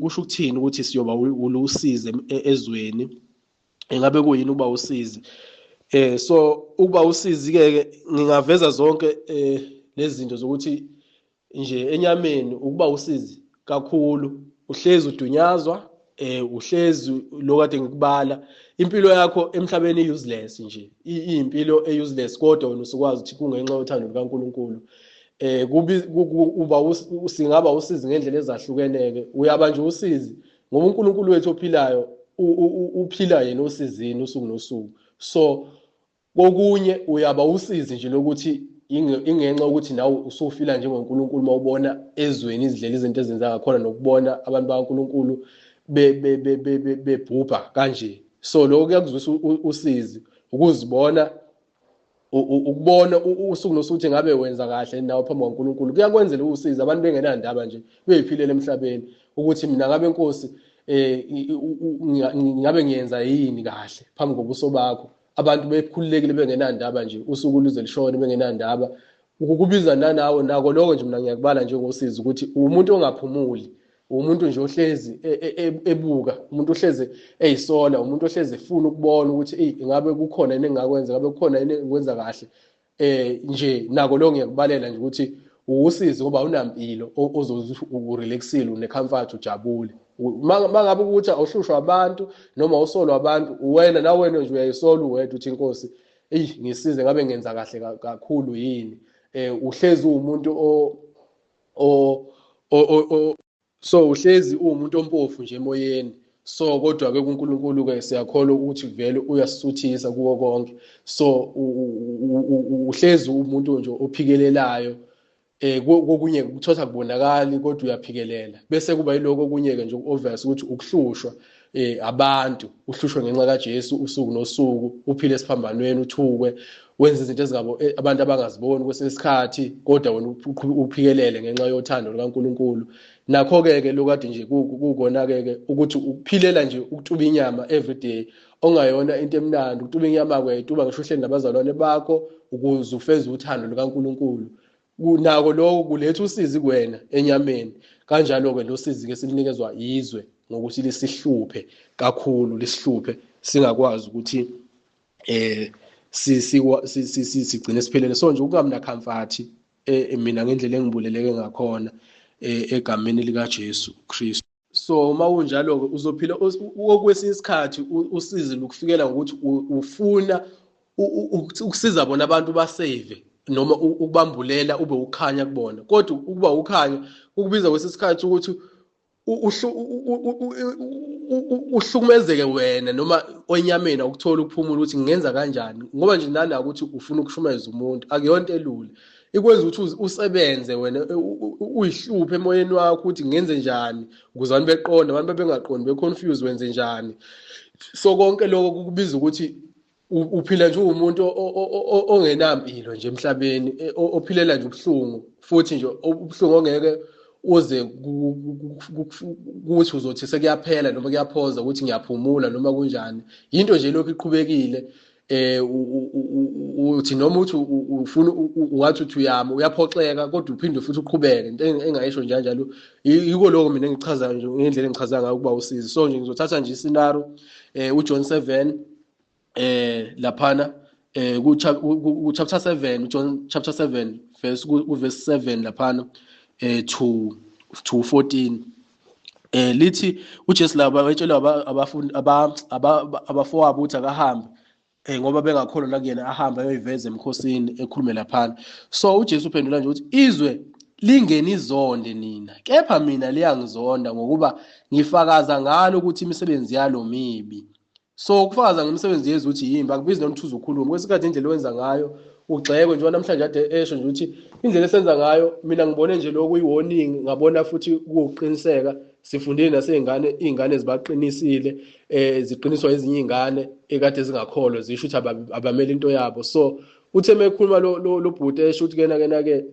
kusho ukuthini ukuthi siyoba ulusizi ezweni, engabe kuyini ukuba usizi. So ukuba usizi-ke ngingaveza zonke lezi zinto zokuthi nje enyameni ukuba usizi kakhulu, uhlezi udunyazwa, uhlezi lo kade ngikubala, impilo yakho emhlabeni useless nje, iyimpilo useless, kodwa wena usukwazi ukuthi kungenxa yothando lukaNkulunkulu. Singaba usizi ngendlela ezahlukeneke. Uyaba nje usizi ngoba uNkulunkulu wethu ophilayo uphila yena osizini usuku nosuku. So kokunye uyaba usizi nje lokuthi ingenxa ukuthi nawe usufila njengoNkulunkulu mawubona ezweni izidlela izinto ezenzeka khona nokubona abantu bakaNkulunkulu bebhubha kanje. So lokho kuyakuzwisa usizi, ukuzibona, ukubona usuku nosuku ukuthi ngabe wenza kahle nawe phambi kwaNkulunkulu. Kuyakwenzela usizi abantu bengenandaba nje beyiphilele emhlabeni ukuthi mina ngabe Nkosi ngabe ngiyenza yini kahle phambi kobuso bakho. Abantu bekhululekile bengenandaba nje usuku luze lishone bengenandaba. Ukukubiza nanawe nako lokho nje mina ngiyakubala njengosizi ukuthi umuntu ongaphumuli, umuntu nje ohlezi ebuka, umuntu ohlezi eyisola, umuntu ohlezi efuna ukubona ukuthi ingabe kukhona yini engakwenza, ngabe kukhona yini engikwenza kahle. Nje nako lokho ngiyakubalela nje ukuthi usizi ngoba unampilo urelaxile, unecomfort, ujabule. Mangabe ukuthi awuhlushwa abantu noma awusolwa abantu, wena nje uyayisola uwedwa uthi Nkosi ngisize ngabe ngenza kahle kakhulu yini. Uhlezi umuntu so uhlezi umuntu ompofu nje emoyeni. So kodwa-ke kuNkulunkulu-ke siyakholwa ukuthi vele uyasisuthisa kuwo konke. So uhlezi umuntu nje ophikelelayo. Kokunye kuthatha kubonakali kodwa uyaphikelela. Bese kuba yiloko okunye-ke nje obvious ukuthi ukuhlushwa abantu, uhlushwe ngenxa kaJesu usuku nosuku, uphile esiphambanweni, uthukwe, wenza izinto ezingabo abantu abangaziboni kwesinye isikhathi, kodwa wena uphikelele ngenxa yothando lukaNkulunkulu. Nakho-ke lokade nje kukona-ke ukuthi ukuphilela nje ukutuba inyama everyday ongayona into emnandi, ukutuba inyama kwayituba ngisho uhleli nabazalwane bakho ukuze ufeze uthando lukaNkulunkulu. Nako lokho kuletha usizi kuwena enyameni. Kanjalo-ke lo sizi-ke silinikezwa yizwe ngokuthi lisihluphe kakhulu, lisihluphe singakwazi ukuthi sigcine siphelele. So nje ukungabi na comfort mina ngendlela engibuleleke ngakhona egameni lika Jesu Kristu. So uma unjalo-ke uzophila okwesinye isikhathi usizi lukufikela ngokuthi ufuna ukusiza bona abantu basave noma ukubambulela ube ukhanya kubona, kodwa ukuba ukhanya ukubiza kwesikhathi ukuthi uhlukumezeke wena noma onyameni ukuthola ukuphumula ukuthi ngingenza kanjani, ngoba nje nana ukuthi ufuna ukushumeza umuntu akuyonto elula. ikwenza ukuthi usebenze wena uyihluphe emoyeni wakho ukuthi ngenze njani ukuze abantu beqonde, abantu bengaqondi beconfuse wenze njani. So konke lokho kubiza ukuthi uphila nje umuntu ongenampilo nje emhlabeni, ophilela nje ubuhlungu, futhi nje ubuhlungu ongeke uze ukuthi uzothi sekuyaphela noma kuyaphoza ukuthi ngiyaphumula noma kunjani. Into nje lokhu iqhubekile. Uthi noma uthi ufuna ungathi uthi uyaphoxeka kodwa uphinde futhi uqhubeke. Into engayisho njalo yiko lokho mina engichaza nje ngendlela engichaza ngayo ukuba usizi. So nje ngizothatha nje iscenario uJohn 7 laphana ku chapter 7, John chapter 7 verse 7 laphana to 14 lithi uJesu laba wetshelwa abafundi abafowabo ukuthi akahambe ngoba bengakholwa la kuyena, ahamba ayoyiveza emkhosini ekhulume laphana. So uJesu uphendula nje ukuthi izwe lingenizonde nina, kepha mina liyangizonda ngokuba ngifakaza ngalo ukuthi imisebenzi yalo mibi. So ukufakaza ngemisebenzi yezu ukuthi yimbi akubizi noma ukuthi uzokhuluma. Kwesikhathi indlela owenza ngayo ugxekwe nje namhlanje ade esho nje ukuthi indlela esenza ngayo mina ngibone nje lokho uyi-warning, ngabona futhi kuwuqiniseka. Sifundile nasey'ngane, iy'ngane zibaqinisile, ziqiniswa ezinye iy'ngane ekade zingakholwa zisho ukuthi abamele into yabo. So uthe mekhuluma lo bhuti esho ukuthi kena-ke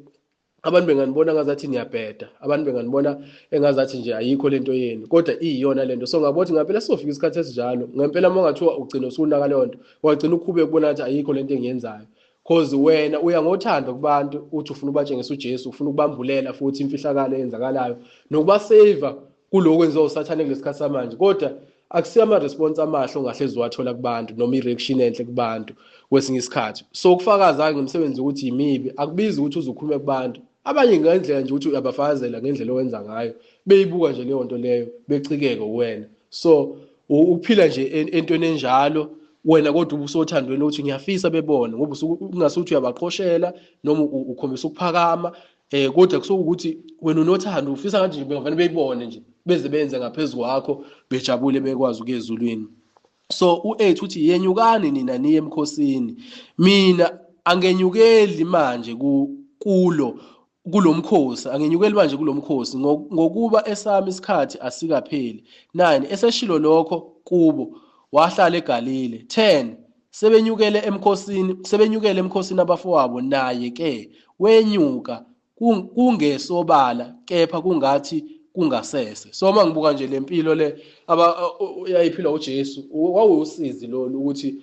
abantu benganibona ngazathi niyabheda, abantu benganibona engazathi nje ayikho lento yenu, kodwa iyiyona lento. So ngabothi ngampela sofika isikhathi esinjalo, ngempela uma ungathiwa ugcina usunaka leyo nto, wagcina ukhube kubona ukuthi ayikho lento engiyenzayo, cause wena uya ngothando kubantu uthi ufuna ubatshengisa uJesu, ufuna ukubambulela futhi imfihlakalo eyenzakalayo nokubaseva kuloko kwenziwa usathane kulesikhathi samanje. Kodwa akusiya ama-response amahle ongahlezi wathola kubantu noma i-reaction enhle kubantu kwesinye isikhathi. So ukufakaza ngemisebenzi ukuthi yimibi akubizi ukuthi uzukhulume kubantu. Abanye ngendlela nje ukuthi uyabafazela ngendlela owenza ngayo, beyibuka nje leyo nto leyo, becikeke wena. So uphila nje entweni enjalo wena, kodwa ubusothandweni ukuthi ngiyafisa bebone, ngoba ungasuthi uyabaqhoshela noma ukhombisa ukuphakama, kodwa kusokuthi wena unothando ufisa ngathi nje bengavane beyibone nje beze benze ngaphezulu kwakho, bejabule bekwazi ukuya ezulwini. So u8 uthi yenyukani nina niye emkhosini, mina angenyukeli manje kulo mkhosi, angenyukeli manje kulo mkhosi ngokuba esami isikhathi asikapheli. 9 eseshilo lokho kubo wahlala eGalile. 10 sebenyukele emkhosini abafowabo, naye ke wenyuka kungesobala kepha kungathi kungasese. So uma ngibuka nje lempilo le yayiphila uJesu, wawusizi lolu ukuthi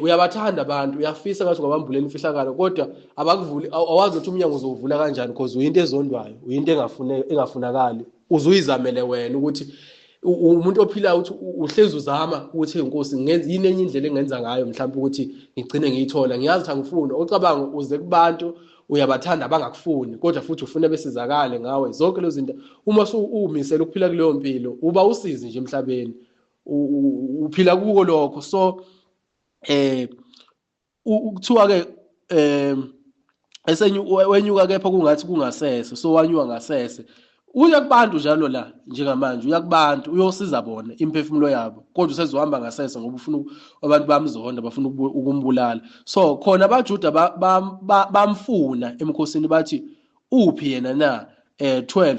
uyabathanda abantu, uyafisa ngathi ungabambulela imfihlakalo, kodwa abakuvuli, awazi ukuthi umnyango uzovula kanjani, because uyinto ezondwayo, uyinto engafunakali, uzuyizamele wena ukuthi umuntu ophilayo ukuthi uhlezi uzama ukuthi inkosi ngenze yini enye indlela engenza ngayo mhlawumbe ukuthi ngigcine ngiyithola. Ngiyazi ukuthi angifuni ocabanga uze kubantu uyabathanda abangakufuni, kodwa futhi ufuna besizakale ngawe. Zonke lezi zinto uma umisela ukuphila kuleyo mpilo uba usizi nje emhlabeni, uphila kuko lokho. So kuthiwa ke wenyuka kepha kungathi kungasese. So wanyuka ngasese, uya kubantu njalo la njengamanje, uya kubantu uyosiza bona imphefumulo yabo, kodwa usezohamba ngasese ngoba ufuna abantu bamzonda, bafuna ukumbulala. So khona abaJuda bamfuna emkhosini bathi uphi yena na. 12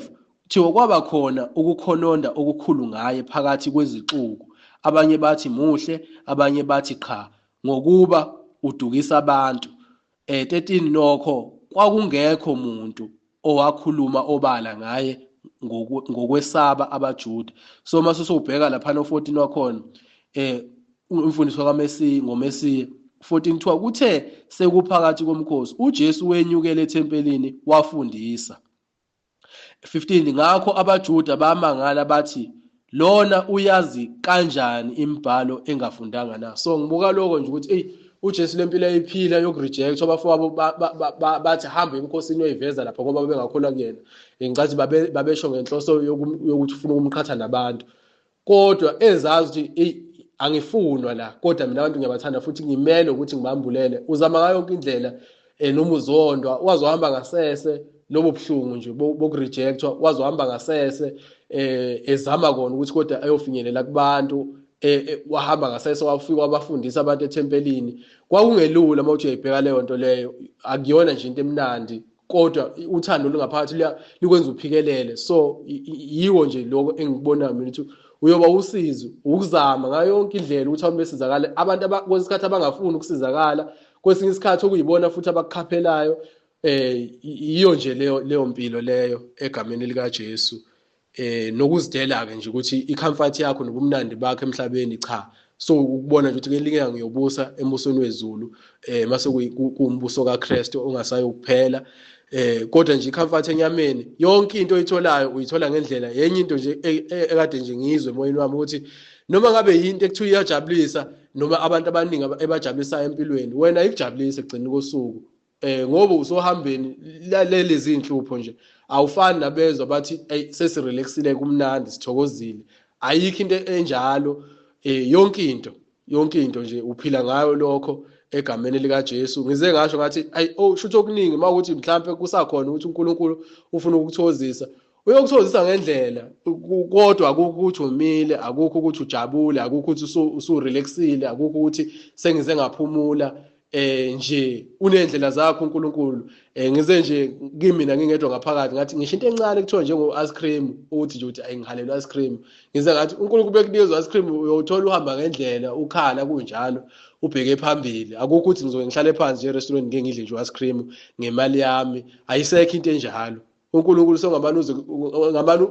thiwa kwaba khona ukukhononda okukhulu ngaye phakathi kwezixuku, abanye bathi muhle, abanye bathi cha, ngokuba udukisa abantu. 13 nokho kwakungekho muntu owakhuluma obala ngaye ngokwesaba abaJuda. So mase sobheka lapha no14 wakhona umfundisi kaMesiya ngoMesiya 14 kuthiwa kuthe sekuphakathi komkhosi uJesu wenyukele ethempelini wafundisa. 15 ngakho abaJuda bamangala bathi lona uyazi kanjani imibhalo engafundanga na. So ngibuka lokho nje ukuthi uJesu lempilo eyiphila yokureject abafowabo bathi hamba emkhosini uyiveza lapha ngoba bengakholwa kuyena. Ngicathi babesho ngenhloso yokuthi ufuna ukumqhatha nabantu, kodwa ezazi ukuthi angifunwa la, kodwa mina abantu ngiyabathanda futhi ngimele ukuthi ngibambulele. Uzama ngayo yonke indlela noma uzondwa wazohamba ngasese, lobo buhlungu nje bokurejectwa wazohamba ngasese ezama kona ukuthi kodwa ayofinyelela kubantu, wahamba ngasese wafika wabafundisa abantu ethempelini. Kwakungelula mawuthi uyayibheka leyo nto leyo, akuyona nje into emnandi, kodwa uthando lungaphakathi likwenza uphikelele. So yiwo nje lokho engikubona mina ukuthi uyoba usizo, ukuzama ngayo yonke indlela ukuthi abantu besizakale. Abantu kwesikhathi abangafuni ukusizakala, kwesinye isikhathi okuyibona futhi abakukhaphelayo, yiyo nje leyo mpilo leyo egameni lika Jesu. Nokuzidela ke nje ukuthi icomfort yakho nobumnandi bakho emhlabeni cha. So ukubona nje ukuthi ngelinye ilanga ngiyobusa embusweni wezulu, mase kuumbuso kaKristu ongasayokuphela. Kodwa nje icomfort enyameni, yonke into oyitholayo uyithola ngendlela yenye into nje ekade nje ngizwe emoyeni wami ukuthi noma ngabe yinto ekuthiwa iyajabulisa noma abantu abaningi ebajabulisayo empilweni, wena ikujabulise egcineni kosuku. Ngoba usohambeni lezi inhlupho nje, awufani nabezwa bathi sesirelaxile kumnandi sithokozile. Ayikho into enjalo. Yonke into nje uphila ngayo lokho egameni lika Jesu. Ngize ngasho ngathi shutho okuningi mawukuthi mhlambe kusakhona ukuthi uNkulunkulu ufuna ukuthokozisa, uyokuthokozisa ngendlela, kodwa akukho ukuthi umile, akukho ukuthi ujabule, akukho ukuthi usurelaxile, akukho ukuthi sengize ngaphumula. Nje unendlela zakho uNkulunkulu. Ngize nje kimi ngingedwa ngaphakathi ngathi ngisho into encane kuthiwa njengo-ice cream, uthi nje ukuthi ayingihalelwa ice cream. Ngize ngathi uNkulunkulu bekunikeza ice cream uyothola uhamba ngendlela ukhala kunjalo ubheke phambili. Akukho ukuthi ngihlale phansi nje restaurant ngeke ngidle nje ice cream ngemali yami. Ayisekho into enjalo. uNkulunkulu ngabani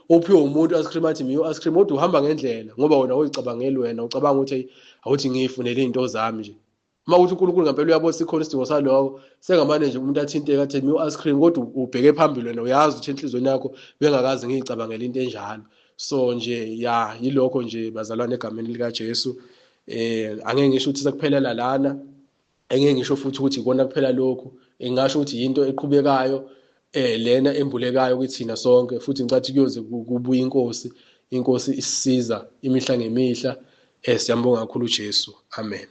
uphiwe umuntu ice cream athi miyo ice cream, kodwa uhamba ngendlela ngoba wena uyicabangeli, wena ucabanga ukuthi awuthi ngiyifunele izinto zami nje. Uma uthi uNkulunkulu ngempela uyabona sikhona isidingo saloko, sengamane nje umuntu athinteke athi miyo ice cream, kodwa ubheke phambili wena uyazi ukuthi enhlizweni yakho bengakazi ngiyicabangela into enjalo. So nje yilokho nje bazalwane egameni lika Jesu. Angeke ngisho ukuthi sekuphelela lana, engeke ngisho futhi ukuthi ikona kuphela lokhu. Ngingasho ukuthi into eqhubekayo lena embulekayo kuthina sonke, futhi ngicathi kuyoze kubuye inkosi isisiza imihla ngemihla. Siyambonga kakhulu uJesu. Amen.